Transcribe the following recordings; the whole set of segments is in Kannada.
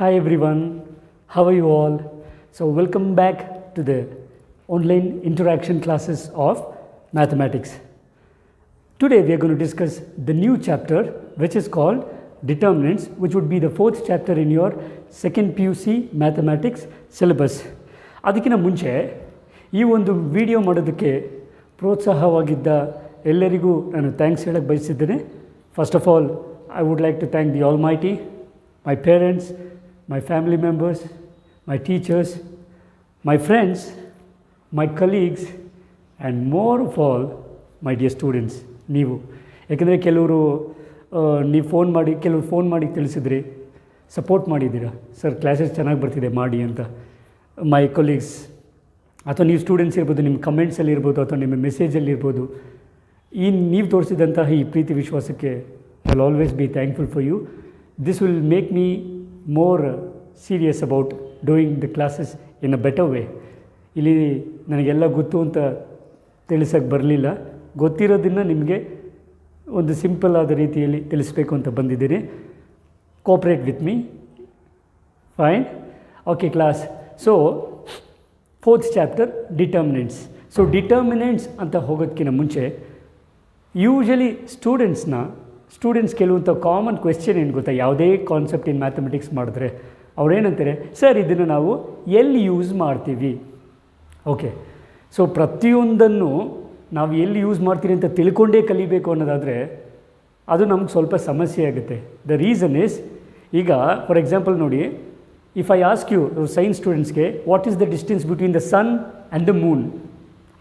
Hi everyone, how are you all? So welcome back to the online interaction classes of mathematics. Today we are going to discuss the new chapter which is called determinants, which would be the fourth chapter in your second PUC mathematics syllabus. ಅದಕ್ಕಿಂತ ಮುಂಚೆ ಈ ಒಂದು ವಿಡಿಯೋ ಮಾಡೋದಕ್ಕೆ ಪ್ರೋತ್ಸಾಹವಾಗಿದ್ದ ಎಲ್ಲರಿಗೂ ನಾನು ಥ್ಯಾಂಕ್ಸ್ ಹೇಳಕ್ಕೆ ಬಯಸಿದ್ದೇನೆ. First of all I would like to thank the ಆಲ್ ಮೈಟಿ, my parents, my family members, my teachers, my friends, my colleagues, and more of all, my dear students. ನೀವು ಯಾಕೆಂದರೆ ಕೆಲವರು ಕೆಲವರು ಫೋನ್ ಮಾಡಿ ತಿಳಿಸಿದ್ರಿ, ಸಪೋರ್ಟ್ ಮಾಡಿದ್ದೀರಾ, ಸರ್ ಕ್ಲಾಸಸ್ ಚೆನ್ನಾಗಿ ಬರ್ತಿದೆ ಮಾಡಿ ಅಂತ. ಮೈ ಕೊಲೀಗ್ಸ್ ಅಥವಾ ನೀವು ಸ್ಟೂಡೆಂಟ್ಸ್ ಇರ್ಬೋದು, ನಿಮ್ಮ ಕಮೆಂಟ್ಸಲ್ಲಿ ಇರ್ಬೋದು ಅಥವಾ ನಿಮ್ಮ ಮೆಸೇಜಲ್ಲಿ ಇರ್ಬೋದು, ನೀವು ತೋರಿಸಿದಂತಹ ಈ ಪ್ರೀತಿ ವಿಶ್ವಾಸಕ್ಕೆ I will always be thankful for you. This will make me more serious about doing the classes in a better way. ಇಲ್ಲಿ ನನಗೆಲ್ಲ ಗೊತ್ತು ಅಂತ ತಿಳಿಸೋಕ್ಕೆ ಬರಲಿಲ್ಲ, ಗೊತ್ತಿರೋದನ್ನು ನಿಮಗೆ ಒಂದು ಸಿಂಪಲ್ ಆದ ರೀತಿಯಲ್ಲಿ ತಿಳಿಸ್ಬೇಕು ಅಂತ ಬಂದಿದ್ದೀನಿ. Cooperate with me, fine, okay class. So fourth chapter determinants. So determinants ಅಂತ ಹೋಗೋದಕ್ಕಿಂತ ಮುಂಚೆ ಯೂಶಲಿ ಸ್ಟೂಡೆಂಟ್ಸ್ ಕೆಲವಂಥ ಕಾಮನ್ ಕ್ವೆಶ್ಚನ್ ಏನು ಗೊತ್ತಾ, ಯಾವುದೇ ಕಾನ್ಸೆಪ್ಟ್ ಇನ್ ಮ್ಯಾಥಮೆಟಿಕ್ಸ್ ಮಾಡಿದ್ರೆ ಅವ್ರೇನಂತಾರೆ, ಸರ್ ಇದನ್ನು ನಾವು ಎಲ್ಲಿ ಯೂಸ್ ಮಾಡ್ತೀವಿ. ಓಕೆ, ಸೊ ಪ್ರತಿಯೊಂದನ್ನು ನಾವು ಎಲ್ಲಿ ಯೂಸ್ ಮಾಡ್ತೀವಿ ಅಂತ ತಿಳ್ಕೊಂಡೇ ಕಲಿಬೇಕು ಅನ್ನೋದಾದರೆ ಅದು ನಮ್ಗೆ ಸ್ವಲ್ಪ ಸಮಸ್ಯೆ ಆಗುತ್ತೆ. ದ ರೀಸನ್ ಈಸ್, ಈಗ ಫಾರ್ ಎಕ್ಸಾಂಪಲ್ ನೋಡಿ, if I ask you science ಸ್ಟೂಡೆಂಟ್ಸ್ಗೆ what is the distance between the sun and the moon,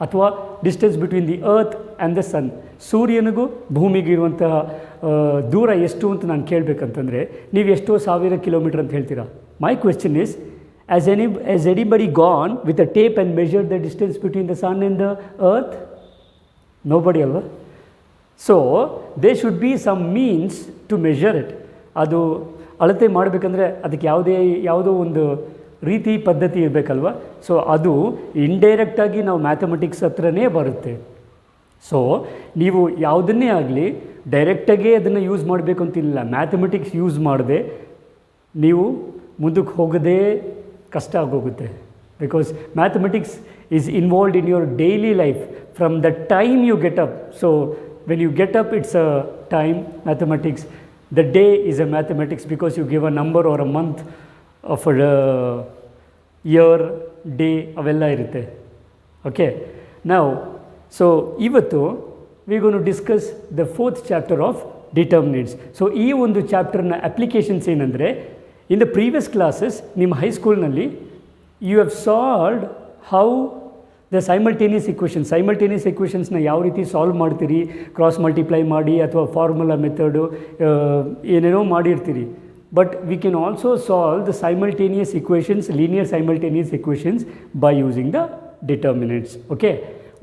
ಅಥವಾ distance between the earth and the sun, ಸೂರ್ಯನಿಗೂ ಭೂಮಿಗೆ ಇರುವಂತಹ ದೂರ ಎಷ್ಟು ಅಂತ ನಾನು ಕೇಳಬೇಕಂತಂದರೆ ನೀವು ಎಷ್ಟೋ 1000 ಕಿಲೋಮೀಟರ್ ಅಂತ ಹೇಳ್ತೀರಾ. My question is, has anybody gone with a tape and measure the distance between the sun and the earth? Nobody ಅಲ್ವಾ? So they should be some means to measure it. ಅದು ಅಳತೆ ಮಾಡಬೇಕಂದ್ರೆ ಅದಕ್ಕೆ ಯಾವುದೋ ಒಂದು ರೀತಿ ಪದ್ಧತಿ ಇರಬೇಕಲ್ವ. ಸೊ ಅದು ಇಂಡೈರೆಕ್ಟಾಗಿ ನಾವು ಮ್ಯಾಥಮೆಟಿಕ್ಸ್ ಹತ್ರನೇ ಬರುತ್ತೆ. ಸೊ ನೀವು ಯಾವುದನ್ನೇ ಆಗಲಿ ಡೈರೆಕ್ಟಾಗೇ ಅದನ್ನು ಯೂಸ್ ಮಾಡಬೇಕು ಅಂತಿಲ್ಲ. ಮ್ಯಾಥಮೆಟಿಕ್ಸ್ ಯೂಸ್ ಮಾಡದೆ ನೀವು ಮುಂದಕ್ಕೆ ಹೋಗೋದೇ ಕಷ್ಟ ಆಗೋಗುತ್ತೆ. Because mathematics is involved in your daily life from the time you get up. So when you get up, it's a time mathematics. The day is a mathematics because you give a number or a month of year, day, ಅವೆಲ್ಲ ಇರುತ್ತೆ. ಓಕೆ, ನಾವು ಸೊ ಇವತ್ತು we going to discuss the fourth chapter of determinants. So ಈ ಒಂದು ಚಾಪ್ಟರ್ನ ಅಪ್ಲಿಕೇಶನ್ಸ್ ಏನಂದರೆ, ಇನ್ ದ ಪ್ರೀವಿಯಸ್ ಕ್ಲಾಸಸ್ ನಿಮ್ಮ ಹೈಸ್ಕೂಲ್ನಲ್ಲಿ you have solved how the simultaneous ಇಕ್ವೇಷನ್ಸ್ನ ಯಾವ ರೀತಿ ಸಾಲ್ವ್ ಮಾಡ್ತೀರಿ, ಕ್ರಾಸ್ ಮಲ್ಟಿಪ್ಲೈ ಮಾಡಿ ಅಥವಾ ಫಾರ್ಮುಲಾ ಮೆಥಡು ಏನೇನೋ ಮಾಡಿರ್ತೀರಿ. But we can also solve the simultaneous equations, linear simultaneous equations by using the determinants. Okay,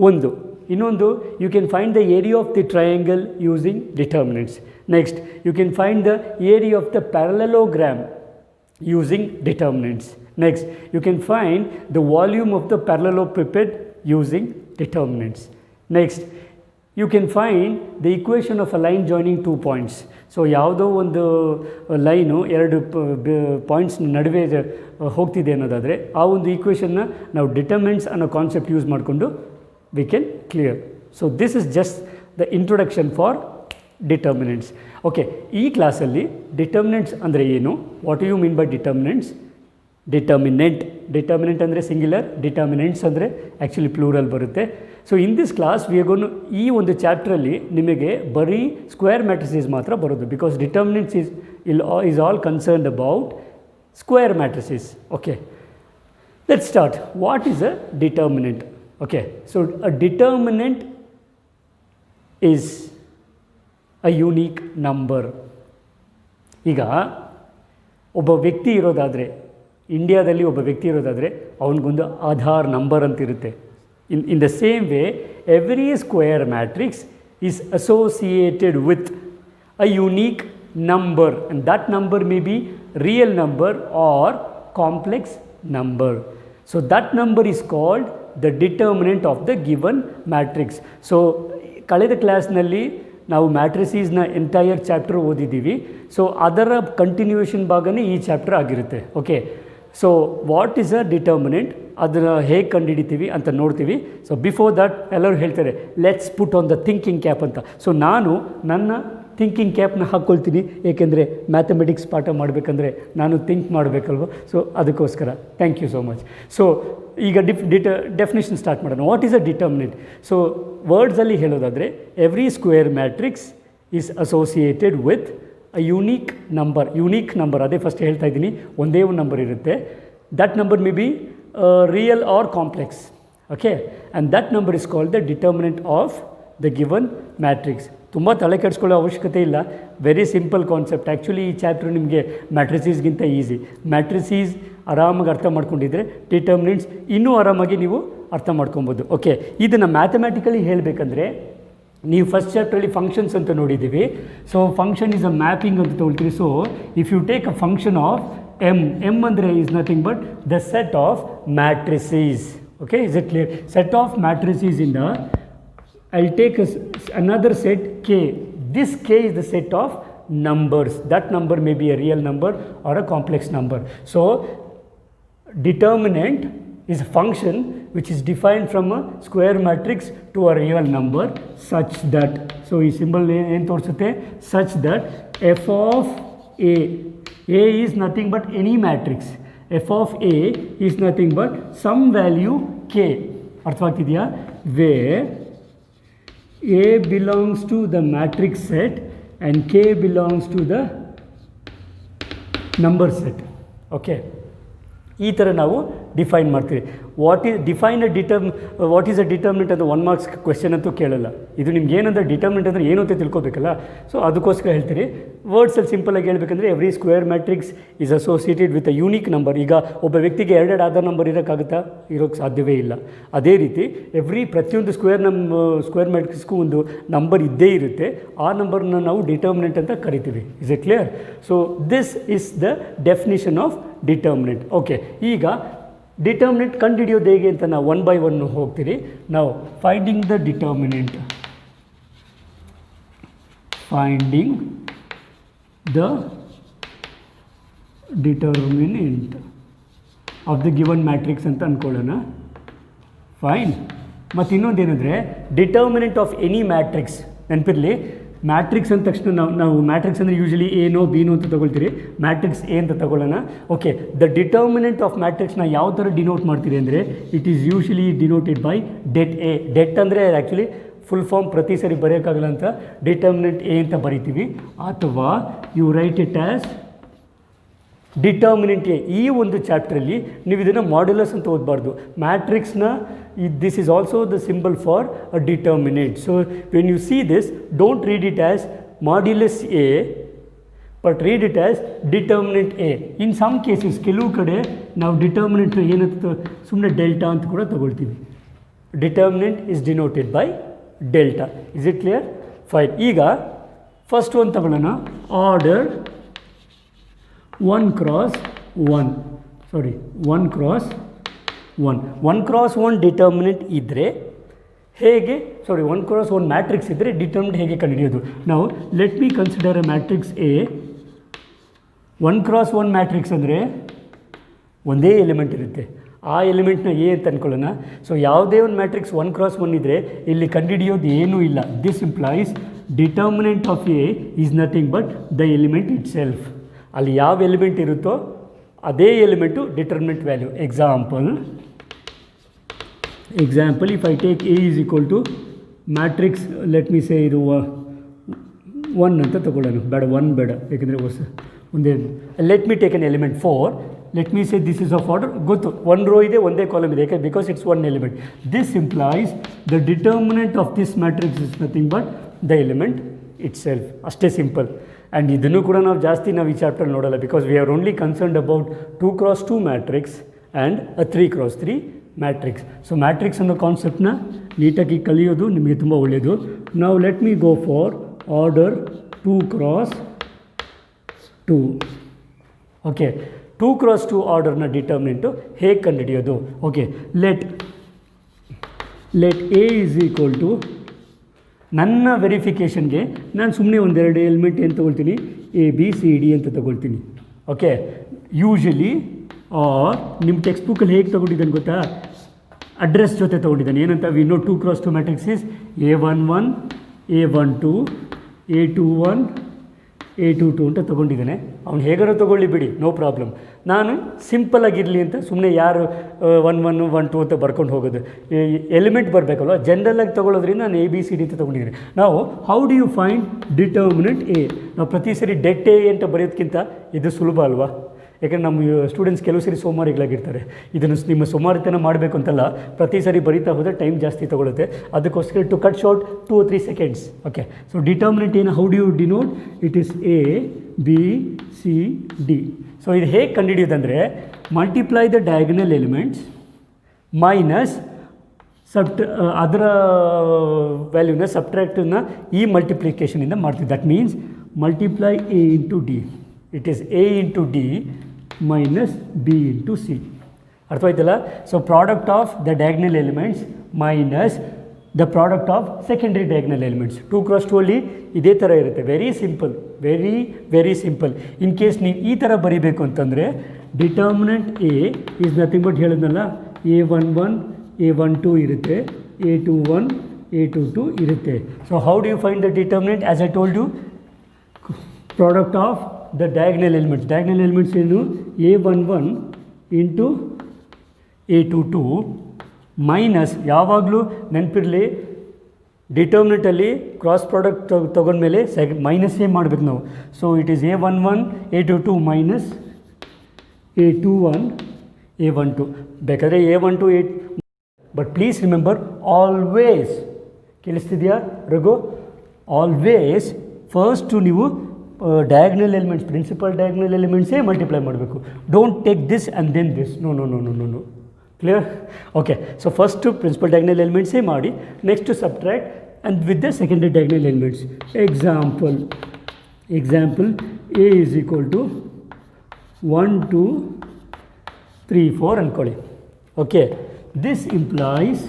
ಒಂದು. ಇನ್ನೊಂದು, you can find the area of the triangle using determinants. Next, you can find the area of the parallelogram using determinants. Next, you can find the volume of the parallelepiped using determinants. Next, you can find the equation of a line joining two points. So ಯಾವುದೋ ಒಂದು ಲೈನು ಎರಡು ಪಾಯಿಂಟ್ಸ್ ನಡುವೆ ಹೋಗ್ತಿದೆ ಅನ್ನೋದಾದರೆ ಆ ಒಂದು ಈಕ್ವೇಷನ್ನ ನಾವು ಡಿಟರ್ಮಿನೆಂಟ್ಸ್ ಅನ್ನೋ ಕಾನ್ಸೆಪ್ಟ್ ಯೂಸ್ ಮಾಡಿಕೊಂಡು we can clear. So this is just the introduction for determinants. Okay, ಈ ಕ್ಲಾಸಲ್ಲಿ ಡಿಟರ್ಮಿನೆಂಟ್ಸ್ ಅಂದರೆ ಏನು, what you mean by determinants. Determinant ಅಂದರೆ ಸಿಂಗ್ಯುಲರ್, ಡಿಟರ್ಮಿನೆಂಟ್ಸ್ ಅಂದರೆ ಆ್ಯಕ್ಚುಲಿ ಪ್ಲೂರಲ್ ಬರುತ್ತೆ. So in this class we are gone, ಈ ಒಂದು ಚಾಪ್ಟ್ರಲ್ಲಿ ನಿಮಗೆ ಬರೀ ಸ್ಕ್ವೇರ್ ಮ್ಯಾಟ್ರಿಸಸ್ ಮಾತ್ರ ಬರೋದು. Because determinants is all concerned about square matrices. Okay, let's start. What is a determinant? Okay, so a determinant is a unique number. ಈಗ ಒಬ್ಬ ವ್ಯಕ್ತಿ ಇರೋದಾದರೆ, ಇಂಡಿಯಾದಲ್ಲಿ ಒಬ್ಬ ವ್ಯಕ್ತಿ ಇರೋದಾದರೆ ಅವನಿಗೊಂದು ಆಧಾರ್ ನಂಬರ್ ಅಂತ ಇರುತ್ತೆ. In the same way, every square matrix is associated with a unique number, and that number may be real number or complex number. So that number is called the determinant of the given matrix. So ಕಳೆದ ಕ್ಲಾಸ್ನಲ್ಲಿ ನಾವು ಮ್ಯಾಟ್ರಿಸೀಸ್ನ ಎಂಟೈರ್ ಚಾಪ್ಟರ್ ಓದಿದ್ದೀವಿ. ಸೊ ಅದರ ಕಂಟಿನ್ಯೂಯೇಷನ್ ಭಾಗನೇ ಈ ಚಾಪ್ಟರ್ ಆಗಿರುತ್ತೆ. Okay, so what is a determinant, ಅದನ್ನು ಹೇಗೆ ಕಂಡುಹಿಡಿತೀವಿ ಅಂತ ನೋಡ್ತೀವಿ. ಸೊ ಬಿಫೋರ್ ದಟ್ ಎಲ್ಲರೂ ಹೇಳ್ತಾರೆ let's put on the thinking cap ಅಂತ. ಸೊ ನಾನು ನನ್ನ ಥಿಂಕಿಂಗ್ ಕ್ಯಾಪ್ನ ಹಾಕ್ಕೊಳ್ತೀನಿ, ಏಕೆಂದರೆ ಮ್ಯಾಥಮೆಟಿಕ್ಸ್ ಪಾಠ ಮಾಡಬೇಕಂದ್ರೆ ನಾನು ಥಿಂಕ್ ಮಾಡಬೇಕಲ್ವ. ಸೊ ಅದಕ್ಕೋಸ್ಕರ thank you so much. So ಈಗ ಡೆಫಿನೇಷನ್ ಸ್ಟಾರ್ಟ್ ಮಾಡೋಣ. What is a determinant? So ವರ್ಡ್ಸಲ್ಲಿ ಹೇಳೋದಾದರೆ every square matrix is associated with a unique number. ಅದೇ ಫಸ್ಟ್ ಹೇಳ್ತಾ ಇದ್ದೀನಿ, ಒಂದೇ ಒಂದು ನಂಬರ್ ಇರುತ್ತೆ. That number may be real or complex. Okay, and that number is called the determinant of the given matrix. ತುಂಬ ತಲೆ ಕೆಡಿಸ್ಕೊಳ್ಳೋ ಅವಶ್ಯಕತೆ ಇಲ್ಲ, ವೆರಿ ಸಿಂಪಲ್ ಕಾನ್ಸೆಪ್ಟ್. ಆ್ಯಕ್ಚುಲಿ ಈ ಚಾಪ್ಟರ್ ನಿಮಗೆ ಮ್ಯಾಟ್ರಿಸೀಸ್ಗಿಂತ ಈಸಿ. ಮ್ಯಾಟ್ರಿಸೀಸ್ ಆರಾಮಾಗಿ ಅರ್ಥ ಮಾಡ್ಕೊಂಡಿದ್ರೆ ಡಿಟರ್ಮಿನೆಂಟ್ಸ್ ಇನ್ನೂ ಆರಾಮಾಗಿ ನೀವು ಅರ್ಥ ಮಾಡ್ಕೊಬೋದು. ಓಕೆ, ಇದನ್ನು ಮ್ಯಾಥಮೆಟಿಕಲಿ ಹೇಳಬೇಕಂದ್ರೆ ನೀವು ಫಸ್ಟ್ ಚಾಪ್ಟ್ರಲ್ಲಿ ಫಂಕ್ಷನ್ಸ್ ಅಂತ ನೋಡಿದ್ದೀವಿ. So function is a mapping ಅಂತ ತೊಗೊಳ್ತೀವಿ. So if you take a function of M ಅಂದರೆ is nothing but the set of matrices. Okay, is it clear? Set of matrices ಇಂದ I'll take another set K. This K is the set of numbers. That number may be a real number or a complex number. So determinant is a function which is defined from a square matrix to a real number such that, so ಈ symbol ಏನು ತೋರಿಸುತ್ತೆ, such that f of a is nothing but any matrix. f of a is nothing but some value k. ಅರ್ಥವಾಗ್ತಿದೆಯಾ? where A belongs to the matrix set and K belongs to the number set. Okay, ಈ ಥರ ನಾವು ಡಿಫೈನ್ ಮಾಡ್ತೀವಿ. ವಾಟ್ ಈಸ್ ಅ ಡಿಟರ್ಮಿನೆಂಟ್ ಅಂತ 1 ಮಾರ್ಕ್ಸ್ ಕ್ವೆಶ್ಚನ್ ಅಂತೂ ಕೇಳಲ್ಲ. ಇದು ನಿಮ್ಗೆ ಏನಂದ್ರೆ ಡಿಟರ್ಮಿನೆಂಟ್ ಅಂದರೆ ಏನು ಅಂತ ತಿಳ್ಕೊಬೇಕಲ್ಲ. ಸೊ ಅದಕ್ಕೋಸ್ಕರ ಹೇಳ್ತೀರಿ. ವರ್ಡ್ಸಲ್ಲಿ ಸಿಂಪಲಾಗಿ ಹೇಳ್ಬೇಕಂದ್ರೆ every square matrix is associated with a unique number. ಈಗ ಒಬ್ಬ ವ್ಯಕ್ತಿಗೆ ಎರಡೆರಡು ಆಧಾರ್ ನಂಬರ್ ಇರೋಕ್ಕಾಗುತ್ತಾ? ಇರೋಕ್ಕೆ ಸಾಧ್ಯವೇ ಇಲ್ಲ. ಅದೇ ರೀತಿ ಪ್ರತಿಯೊಂದು ಸ್ಕ್ವೇರ್ ಮ್ಯಾಟ್ರಿಕ್ಸ್ಗೂ ಒಂದು ನಂಬರ್ ಇದ್ದೇ ಇರುತ್ತೆ. ಆ ನಂಬರ್ನ ನಾವು ಡಿಟರ್ಮಿನೆಂಟ್ ಅಂತ ಕರಿತೀವಿ. Is it clear? So this is the definition of determinant. Okay, ಈಗ ಡಿಟರ್ಮಿನೆಂಟ್ ಕಂಡುಹಿಡಿಯೋದು ಹೇಗೆ ಅಂತ ನಾವು 1 by 1 ಹೋಗ್ತೀರಿ. ನಾವು finding the determinant of the given matrix ಅಂತ ಅಂದ್ಕೊಳ್ಳೋಣ. ಫೈನ್. ಮತ್ತು ಇನ್ನೊಂದೇನೆಂದರೆ ಡಿಟರ್ಮಿನೆಂಟ್ ಆಫ್ ಎನಿ ಮ್ಯಾಟ್ರಿಕ್ಸ್. ನೆನಪಿರಲಿ, ಮ್ಯಾಟ್ರಿಕ್ಸ್ ಅಂದ ತಕ್ಷಣ ನಾವು ಮ್ಯಾಟ್ರಿಕ್ಸ್ ಅಂದರೆ ಯೂಶಲಿ ಏನೋ ಬಿನೋ ಅಂತ ತೊಗೊಳ್ತೀರಿ. ಮ್ಯಾಟ್ರಿಕ್ಸ್ ಎ ಅಂತ ತೊಗೊಳ್ಳೋಣ. ಓಕೆ, ದ ಡಿಟರ್ಮಿನೆಂಟ್ ಆಫ್ ಮ್ಯಾಟ್ರಿಕ್ಸ್ನ ಯಾವ ಥರ ಡಿನೋಟ್ ಮಾಡ್ತೀರಿ ಅಂದರೆ it is usually denoted by det A. Det ಅಂದರೆ ಆ್ಯಕ್ಚುಲಿ ಫುಲ್ ಫಾರ್ಮ್ ಪ್ರತಿ ಸರಿ ಬರೆಯೋಕ್ಕಾಗಲ್ಲ ಅಂತ ಡಿಟರ್ಮಿನೆಂಟ್ ಎ ಅಂತ ಬರಿತೀವಿ. ಅಥವಾ you write it as determinant A. ಈ ಒಂದು ಚಾಪ್ಟ್ರಲ್ಲಿ ನೀವು ಇದನ್ನು ಮಾಡ್ಯುಲಸ್ ಅಂತ ಓದಬಾರ್ದು. ಮ್ಯಾಟ್ರಿಕ್ಸ್ನ this is also the symbol for a determinant. So when you see this, don't read it as modulus A but read it as determinant A. In some cases ಕೆಲವು ಕಡೆ ನಾವು ಡಿಟರ್ಮಿನೆಂಟ್ ಏನಂತ ಸುಮ್ಮನೆ ಡೆಲ್ಟಾ ಅಂತ ಕೂಡ ತಗೊಳ್ತೀವಿ. Determinant is denoted by delta. Is it clear? Fine. ಈಗ ಫಸ್ಟ್ ಒಂದು ತಗೊಳ್ಳೋಣ. ಆರ್ಡರ್ 1 cross 1 ಡಿಟರ್ಮಿನೆಂಟ್ ಇದ್ದರೆ ಹೇಗೆ, 1 cross 1 ಮ್ಯಾಟ್ರಿಕ್ಸ್ ಇದ್ದರೆ ಡಿಟರ್ಮಿನೆಂಟ್ ಹೇಗೆ ಕಂಡುಹಿಡಿಯೋದು? ನಾವು let me consider a matrix A. 1 cross 1 matrix ಅಂದರೆ ಒಂದೇ ಎಲಿಮೆಂಟ್ ಇರುತ್ತೆ. ಆ ಎಲಿಮೆಂಟ್ನ ಎ ಅಂತ ಅಂದ್ಕೊಳ್ಳೋಣ. ಸೊ ಯಾವುದೇ ಒಂದು ಮ್ಯಾಟ್ರಿಕ್ಸ್ 1 cross 1 ಇದ್ದರೆ ಇಲ್ಲಿ ಕಂಡುಹಿಡಿಯೋದು ಏನೂ ಇಲ್ಲ. This implies determinant of A is nothing but the element itself. ಅಲ್ಲಿ ಯಾವ ಎಲಿಮೆಂಟ್ ಇರುತ್ತೋ ಅದೇ element determinant value. Example if I take A is equal to matrix, let me say ಇದು 1 ಅಂತ ತಗೊಳ್ಳೋಣ. ಬೇಡ 1 ಬೇಡ, ಏಕೆಂದರೆ ಒಂದೇ. Let me take an element 4. Let me say this is of order. ಗೊತ್ತು, 1 ರೋ ಇದೆ, ಒಂದೇ ಕಾಲಮ್ ಇದೆ, ಯಾಕೆ? Because it's 1 element. This implies the determinant of this matrix is nothing but the element itself. ಅಷ್ಟೇ ಸಿಂಪಲ್. ಆ್ಯಂಡ್ ಇದನ್ನು ಕೂಡ ನಾವು ಈ ಚಾಪ್ಟರ್ ನೋಡೋಲ್ಲ, because we are only concerned about 2 cross 2 matrix and a 3 cross 3 matrix. So matrix ಅನ್ನೋ ಕಾನ್ಸೆಪ್ಟನ್ನ ನೀಟಾಗಿ ಕಲಿಯೋದು ನಿಮಗೆ ತುಂಬ ಒಳ್ಳೆಯದು. ನಾವು let me go for order 2 cross 2. Okay, 2 cross 2 ಆರ್ಡರ್ನ ಡಿಟರ್ಮಿನೆಂಟು ಹೇಗೆ ಕಂಡುಹಿಡಿಯೋದು? Okay, let A is equal to ನನ್ನ ವೆರಿಫಿಕೇಷನ್ಗೆ ನಾನು ಸುಮ್ಮನೆ ಒಂದೆರಡು ಎಲಿಮೆಂಟ್ ಏನು ತೊಗೊಳ್ತೀನಿ, ABCD ಅಂತ ತೊಗೊಳ್ತೀನಿ. ಓಕೆ, ಯೂಶಲಿ ನಿಮ್ಮ ಟೆಕ್ಸ್ಟ್ ಬುಕ್ಕಲ್ಲಿ ಹೇಗೆ ತೊಗೊಂಡಿದ್ದಾನೆ ಗೊತ್ತಾ, ಅಡ್ರೆಸ್ ಜೊತೆ ತೊಗೊಂಡಿದ್ದಾನೆ. ಏನಂತ, we know 2x2 matrix is A11, A12, A21, A22 ಅಂತ ತೊಗೊಂಡಿದ್ದಾನೆ. ಅವ್ನು ಹೇಗಾರು ತೊಗೊಳ್ಳಿ ಬಿಡಿ, ನೋ ಪ್ರಾಬ್ಲಮ್. ನಾನು ಸಿಂಪಲಾಗಿರಲಿ ಅಂತ ಸುಮ್ಮನೆ ಯಾರು 1, 1, 1, 2 ಅಂತ ಬರ್ಕೊಂಡು ಹೋಗೋದು, ಎಲಿಮೆಂಟ್ ಬರಬೇಕಲ್ವ, ಜನ್ರಲಾಗಿ ತೊಗೊಳ್ಳೋದ್ರಿಂದ ನಾನು ABCD ಅಂತ ತೊಗೊಂಡಿದ್ದೀನಿ. ನಾವು how do you find determinant A? ನಾವು ಪ್ರತಿ ಸರಿ ಡೆಟ್ A ಅಂತ ಬರೆಯೋದಕ್ಕಿಂತ ಇದು ಸುಲಭ ಅಲ್ವಾ? ಯಾಕಂದರೆ ನಮ್ಮ ಸ್ಟೂಡೆಂಟ್ಸ್ ಕೆಲವು ಸರಿ ಸೋಮಾರಿಗಳಾಗಿರ್ತಾರೆ. ಇದನ್ನು ನಿಮ್ಮ ಸೋಮಾರಿತನ ಮಾಡಬೇಕು ಅಂತಲ್ಲ, ಪ್ರತಿ ಸರಿ ಬರೀತಾ ಹೋದರೆ ಟೈಮ್ ಜಾಸ್ತಿ ತೊಗೊಳುತ್ತೆ. ಅದಕ್ಕೋಸ್ಕರ to cut short 2 or 3 seconds. Okay, so determinant ಏನು, how do you denote? It is ABCD. ಸೊ ಇದು ಹೇಗೆ ಕಂಡುಹಿಡಿಯೋದಂದರೆ, multiply the diagonal elements minus ಅದರ ವ್ಯಾಲ್ಯೂನ ಸಬ್ಟ್ರ್ಯಾಕ್ಟನ್ನು ಈ ಮಲ್ಟಿಪ್ಲಿಕೇಷನಿಂದ ಮಾಡ್ತೀವಿ. That means multiply A into D. It is A into D minus B into C. ಅರ್ಥವಾಯ್ತಲ್ಲ? So product of the diagonal elements minus the product of secondary diagonal elements. 2x2 ಅಲ್ಲಿ ಇದೇ ಥರ ಇರುತ್ತೆ. Very simple, very simple. In case ನೀವು ಈ ಥರ ಬರೀಬೇಕು ಅಂತಂದರೆ, determinant A is nothing but ಹೇಳಿದ್ನಲ್ಲ, A11, A12 ಇರುತ್ತೆ, A21, A22 ಇರುತ್ತೆ. So how do you find the determinant? As I told you, product of the diagonal elements. Diagonal elements ಏನು? A11 ಇಂಟು A22 ಮೈನಸ್, ಯಾವಾಗಲೂ ನೆನಪಿರಲಿ, ಡಿಟರ್ಮಿನೆಂಟಲ್ಲಿ ಕ್ರಾಸ್ ಪ್ರಾಡಕ್ಟ್ ತೊಗೊಂಡ್ಮೇಲೆ ಮೈನಸ್ಸೇ ಮಾಡಬೇಕು ನಾವು. So it is A11, A22 minus A21, A12. ಬೇಕಾದರೆ A12, but please remember, always, ಕೇಳಿಸ್ತಿದೆಯಾ ರಘು? ಆಲ್ವೇಸ್ ಫಸ್ಟು ನೀವು ಡಯಾಗ್ನಲ್ ಎಲಿಮೆಂಟ್ಸ್, ಪ್ರಿನ್ಸಿಪಲ್ ಡಯಾಗ್ನಲ್ ಎಲಿಮೆಂಟ್ಸೇ ಮಲ್ಟಿಪ್ಲೈ ಮಾಡಬೇಕು. Don't take this and then this. No. Clear? Okay, so first principal diagonal ಎಲಿಮೆಂಟ್ಸೇ ಮಾಡಿ, next subtract and with the secondary diagonal elements. Example A is equal to 1, 2, 3, 4 ಅಂದ್ಕೊಳ್ಳಿ. Okay, this implies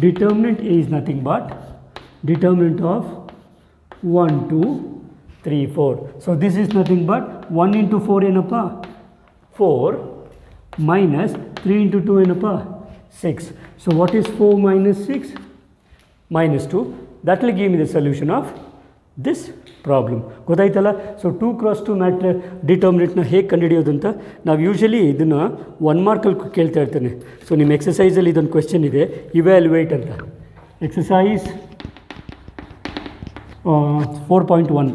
determinant A is nothing but determinant of 1, 2, 3, 4. So this is nothing but 1 into 4 ಏನಪ್ಪ? 4 minus 3 into 2 ಏನಪ್ಪ? 6. So what is 4 minus 6? Minus 2. That will give me the solution of this problem. ಗೊತ್ತಾಯ್ತಲ್ಲ? ಸೊ 2x2 ಮ್ಯಾಟ್ರಿಕ್ಸ್ ಡಿಟರ್ಮಿನೆಂಟ್ನ ಹೇಗೆ ಕಂಡುಹಿಡಿಯೋದು ಅಂತ ನಾವು ಯೂಶಲಿ ಇದನ್ನು 1 ಮಾರ್ಕಲ್ಲಿ ಕೇಳ್ತಾ ಇರ್ತೇನೆ. ಸೊ ನಿಮ್ಮ ಎಕ್ಸಸೈಸಲ್ಲಿ ಇದೊಂದು ಕ್ವೆಶ್ಚನ್ ಇದೆ, ಇವ್ಯಾಲ್ಯುವೇಟ್ ಅಂತ. ಎಕ್ಸಸೈಸ್ 4.1.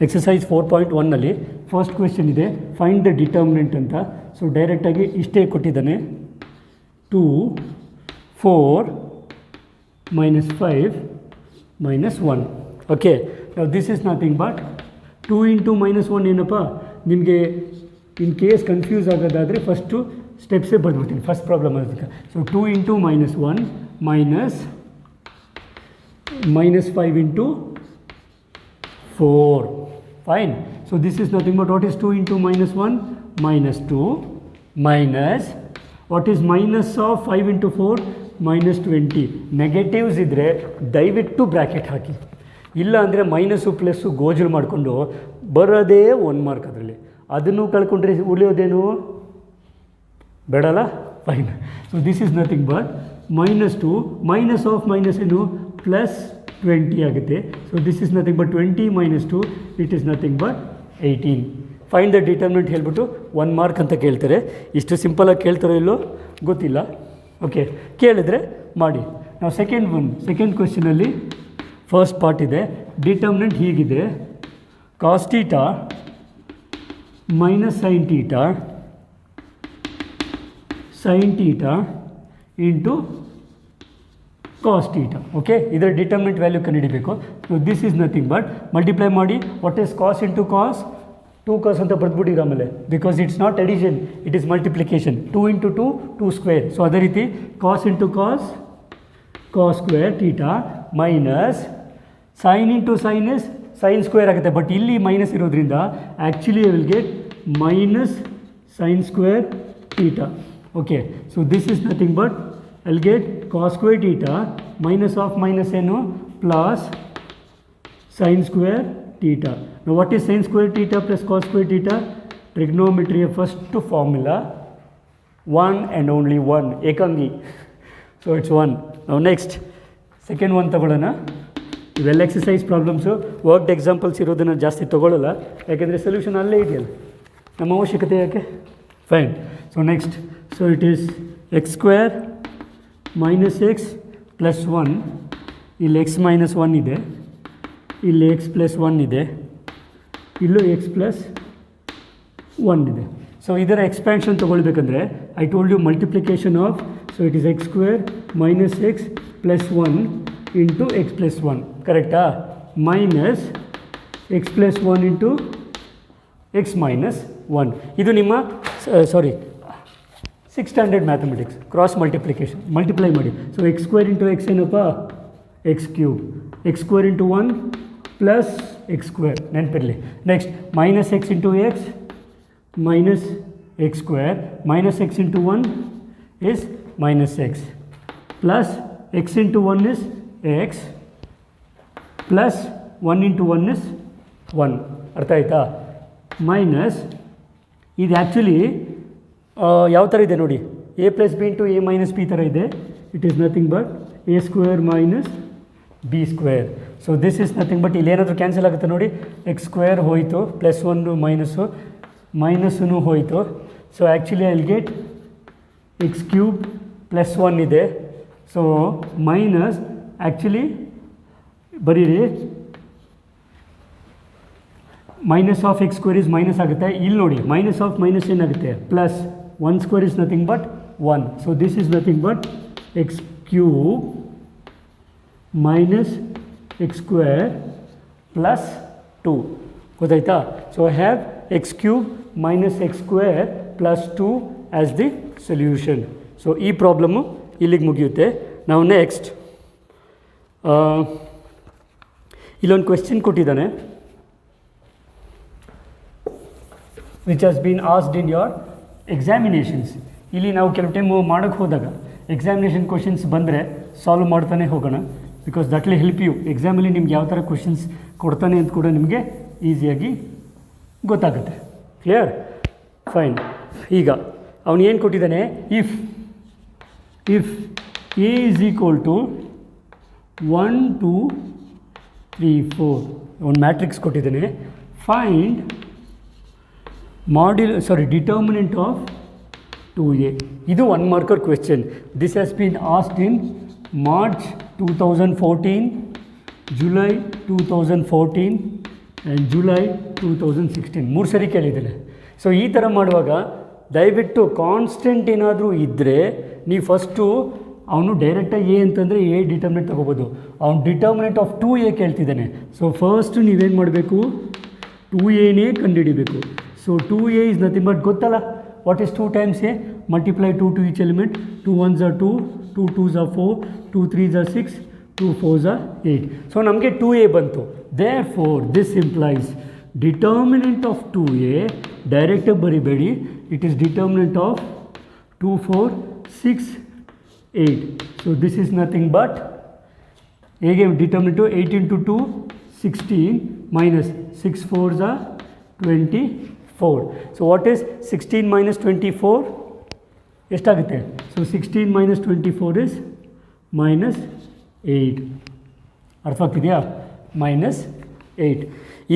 ಎಕ್ಸಸೈಸ್ 4.1ನಲ್ಲಿ ಫಸ್ಟ್ ಕ್ವೆಶ್ಚನ್ ಇದೆ, ಫೈಂಡ್ ದ ಡಿಟರ್ಮಿನೆಂಟ್ ಅಂತ. ಸೊ ಡೈರೆಕ್ಟಾಗಿ ಇಷ್ಟೇ ಕೊಟ್ಟಿದ್ದಾನೆ, 2, 4, -5, -1. Okay, this is nothing but 2 into -1 ಏನಪ್ಪ? ನಿಮಗೆ ಇನ್ ಕೇಸ್ ಕನ್ಫ್ಯೂಸ್ ಆಗೋದಾದರೆ ಫಸ್ಟು ಸ್ಟೆಪ್ಸೇ ಬರೆದ್ಬಿಡ್ತೀನಿ, ಫಸ್ಟ್ ಪ್ರಾಬ್ಲಮ್ ಅದಕ್ಕೆ. So 2 into -1 -5 into 4. Fine. So this is nothing but what is 2 into -1? -2 minus what is minus of 5 into 4? -20. Negatives ಇದ್ದರೆ ದಯವಿಟ್ಟು ಬ್ರ್ಯಾಕೆಟ್ ಹಾಕಿ, ಇಲ್ಲ ಅಂದರೆ ಮೈನಸ್ಸು ಪ್ಲಸ್ಸು ಗೋಜಲು ಮಾಡಿಕೊಂಡು ಬರೋದೇ 1 ಮಾರ್ಕ್ ಅದರಲ್ಲಿ. ಅದನ್ನು ಕಳ್ಕೊಂಡ್ರೆ ಉಳಿಯೋದೇನು? ಬೇಡಲ್ಲ? Fine. So this is nothing but -2 minus of minus ಏನು? +20 ಆಗುತ್ತೆ. So this is nothing but 20 - 2, it is nothing but 18. Find the determinant ಹೇಳಿಬಿಟ್ಟು 1 ಮಾರ್ಕ್ ಅಂತ ಕೇಳ್ತಾರೆ. ಇಷ್ಟು ಸಿಂಪಲಾಗಿ ಕೇಳ್ತಾರೋ ಇಲ್ಲೋ ಗೊತ್ತಿಲ್ಲ. ಓಕೆ, ಕೇಳಿದ್ರೆ ಮಾಡಿ. ನಾವು ಸೆಕೆಂಡ್ ಕ್ವೆಶ್ಚನಲ್ಲಿ ಫಸ್ಟ್ ಪಾರ್ಟ್ ಇದೆ, ಡಿಟರ್ಮಿನೆಂಟ್ ಹೀಗಿದೆ, cos θ - sin θ into cos θ. Okay, ಇದರ ಡಿಟರ್ಮಿನೆಂಟ್ ವ್ಯಾಲ್ಯೂ ಕಂಡುಹಿಡಿಬೇಕು. So this is nothing but multiply ಮಾಡಿ, what is cos into cos? 2 cos ಅಂತ ಬರೆದ್ಬಿಟ್ಟಿರ ಆಮೇಲೆ, because it's not addition, it is multiplication. 2 into 2, 2 square. So ಅದೇ ರೀತಿ cos into cos square θ minus sin into sin is sin square ಆಗುತ್ತೆ. ಬಟ್ ಇಲ್ಲಿ ಮೈನಸ್ ಇರೋದ್ರಿಂದ actually I will get -sin square θ. Okay, so this is nothing but I'll get cos square theta minus of minus ಏನು plus sin square theta. Now what is sin square theta plus cos square theta? Trigonometry first formula, one and only one, ಏಕಾಂಗಿ. So it's 1. Now next, second one ತಗೊಳ್ಳೋಣ. ಇವೆಲ್ಲ ಎಕ್ಸಸೈಸ್ ಪ್ರಾಬ್ಲಮ್ಸು, ವರ್ಕ್ಡ್ ಎಕ್ಸಾಂಪಲ್ಸ್ ಇರೋದನ್ನು ಜಾಸ್ತಿ ತೊಗೊಳ್ಳಲ್ಲ, ಯಾಕೆಂದರೆ ಸೊಲ್ಯೂಷನ್ ಅಲ್ಲೇ ಇದೆಯಲ್ಲ, ನಮ್ಮ ಅವಶ್ಯಕತೆ ಯಾಕೆ. Fine. So next, so it is x square minus x plus 1, ಇಲ್ಲಿ ಎಕ್ಸ್ ಮೈನಸ್ 1 ಇದೆ, ಇಲ್ಲಿ ಎಕ್ಸ್ ಪ್ಲಸ್ 1 ಇದೆ, ಇಲ್ಲೂ ಎಕ್ಸ್ ಪ್ಲಸ್ 1 ಇದೆ. ಸೊ ಇದರ ಎಕ್ಸ್ಪ್ಯಾನ್ಷನ್ ತೊಗೊಳ್ಬೇಕಂದ್ರೆ I told you multiplication of, so it is x square minus x plus 1 into x plus 1, ಕರೆಕ್ಟಾ? Minus x plus 1 into x minus 1. ಇದು ನಿಮ್ಮ six standard mathematics, cross multiplication, multiply ಮಾಡಿ. So x square into x ಏನಪ್ಪ? X cube. X square into 1 plus x square, ನೆನಪಿರಲಿ. Next minus x into x minus x square, minus x into 1 is minus x, plus x into 1 is x, plus 1 into 1 is 1. ಅರ್ಥ ಆಯ್ತಾ? ಮೈನಸ್ ಇದು ಆ್ಯಕ್ಚುಲಿ ಯಾವ ಥರ ಇದೆ ನೋಡಿ, a plus B into a minus B ಥರ ಇದೆ. It is nothing but a square minus B square. So this is nothing but ಇಲ್ಲಿ ಏನಾದರೂ ಕ್ಯಾನ್ಸಲ್ ಆಗುತ್ತೆ ನೋಡಿ, ಎಕ್ಸ್ ಸ್ಕ್ವೇರ್ ಹೋಯಿತು, ಪ್ಲಸ್ 1 ಮೈನಸ್ಸು, ಮೈನಸ್ಸೂ ಹೋಯಿತು. So actually I will get X cube plus 1 ಇದೆ. ಸೊ ಮೈನಸ್ ಆ್ಯಕ್ಚುಲಿ ಬರೀರಿ, minus of X square is minus ಆಗುತ್ತೆ. ಇಲ್ಲಿ ನೋಡಿ ಮೈನಸ್ ಆಫ್ ಮೈನಸ್ ಏನಾಗುತ್ತೆ? Plus 1 square is nothing but 1. So this is nothing but X cube minus X square plus 2. ಗೊತ್ತಾಯ್ತಾ? So I have X cube minus X square plus 2 as the solution. So ಈ ಪ್ರಾಬ್ಲಮ್ಮು ಇಲ್ಲಿಗೆ ಮುಗಿಯುತ್ತೆ. ನಾವು ನೆಕ್ಸ್ಟ್ ಇಲ್ಲೊಂದು ಕ್ವೆಶ್ಚನ್ ಕೊಟ್ಟಿದ್ದಾನೆ, which has been asked in your examinations. ಇಲ್ಲಿ ನಾವು ಕೆಲವು ಟೈಮು ಮಾಡೋಕ್ಕೆ ಹೋದಾಗ ಎಕ್ಸಾಮಿನೇಷನ್ ಕ್ವೆಶನ್ಸ್ ಬಂದರೆ ಸಾಲ್ವ್ ಮಾಡ್ತಾನೆ ಹೋಗೋಣ, because that will help you. ಎಕ್ಸಾಮಲ್ಲಿ ನಿಮ್ಗೆ ಯಾವ ಥರ ಕ್ವೆಶನ್ಸ್ ಕೊಡ್ತಾನೆ ಅಂತ ಕೂಡ ನಿಮಗೆ ಈಸಿಯಾಗಿ ಗೊತ್ತಾಗುತ್ತೆ. ಕ್ಲಿಯರ್? ಫೈನ್. ಈಗ ಅವನು ಏನು ಕೊಟ್ಟಿದ್ದಾನೆ, if A is equal to 1 2 3 4 ಒಂದು ಮ್ಯಾಟ್ರಿಕ್ಸ್ ಕೊಟ್ಟಿದ್ದಾನೆ. Find determinant of 2a. ಇದು 1 marker question. This has been asked in March 2014, July 2014 and July 2016. 3 ಸರಿ ಕೇಳಿದ್ದೇನೆ. ಸೊ ಈ ಥರ ಮಾಡುವಾಗ ದಯವಿಟ್ಟು ಕಾನ್ಸ್ಟೆಂಟ್ ಏನಾದರೂ ಇದ್ದರೆ ನೀವು ಫಸ್ಟು ಅವನು ಡೈರೆಕ್ಟಾಗಿ ಎ ಅಂತಂದರೆ ಎ ಡಿಟರ್ಮಿನೆಂಟ್ ತೊಗೋಬೋದು. ಅವ್ನು ಡಿಟರ್ಮಿನೆಂಟ್ ಆಫ್ 2a ಕೇಳ್ತಿದ್ದಾನೆ. ಸೊ ಫಸ್ಟು ನೀವೇನು ಮಾಡಬೇಕು, 2aನೇ ಕಂಡುಹಿಡಿಬೇಕು. So 2a is nothing but ಗೊತ್ತಲ್ಲ, what is 2 times a? Multiply 2 to each element. 2 1s are 2, 2 2s are 4, 2 3s are 6, 2 4s are 8. So ನಮಗೆ 2a ಬಂತು. Therefore this implies determinant of 2a, ಡೈರೆಕ್ಟಾಗಿ ಬರಿಬೇಡಿ, it is determinant of 2 4 6 8. So this is nothing but ಹೇಗೆ determinant 8 into 2 16 minus 6 4s are 24. So what is 16 minus 24? ಎಷ್ಟಾಗುತ್ತೆ? So 16 minus 24 is minus 8. ಅರ್ಥ ಆಗ್ತಿದೆಯಾ? minus 8.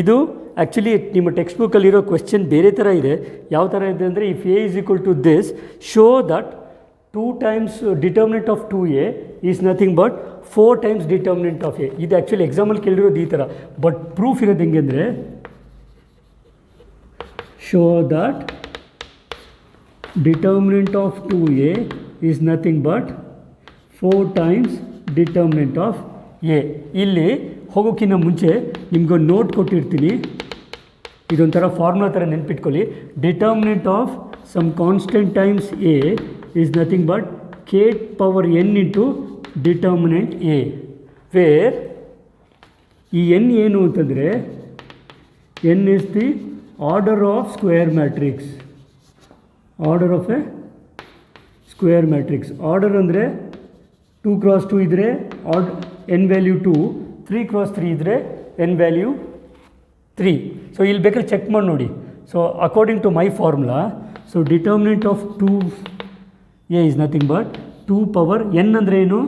ಇದು ಆ್ಯಕ್ಚುಲಿ ನಿಮ್ಮ ಟೆಕ್ಸ್ಟ್ ಬುಕ್ಕಲ್ಲಿರೋ ಕ್ವೆಶ್ಚನ್ ಬೇರೆ ಥರ ಇದೆ. ಯಾವ ಥರ ಇದೆ ಅಂದರೆ, if A is equal to this, show that 2 times determinant of 2a is nothing but 4 times determinant of A. ಇದು ಆ್ಯಕ್ಚುಲಿ ಎಕ್ಸಾಮಲ್ಲಿ ಕೇಳಿರೋದು ಈ ಥರ. ಬಟ್ ಪ್ರೂಫ್ ಇರೋದು ಹೆಂಗೆ ಅಂದರೆ, show that determinant of 2a is nothing but 4 times determinant of a. ಇಲ್ಲಿ ಹೋಗೋಕ್ಕಿಂತ ಮುಂಚೆ ನಿಮ್ಗೊಂದು ನೋಟ್ ಕೊಟ್ಟಿರ್ತೀನಿ, ಇದೊಂಥರ ಫಾರ್ಮುಲಾ ಥರ ನೆನ್ಪಿಟ್ಕೊಳ್ಳಿ. Determinant of some constant times a is nothing but k power n into determinant a, where ಈ n ಏನು ಅಂತಂದರೆ, n is the order of square matrix. Order of a square matrix. Order ಅಂದರೆ 2 ಕ್ರಾಸ್ 2 ಇದ್ದರೆ n ವ್ಯಾಲ್ಯೂ 2, 3 ಕ್ರಾಸ್ 3 ಇದ್ದರೆ n ವ್ಯಾಲ್ಯೂ 3. ಸೊ ಇಲ್ಲಿ ಬೇಕಾದ್ರೆ ಚೆಕ್ ಮಾಡಿ ನೋಡಿ. So according to my formula, so determinant of 2a is nothing but 2 power n ಅಂದರೆ ಏನು,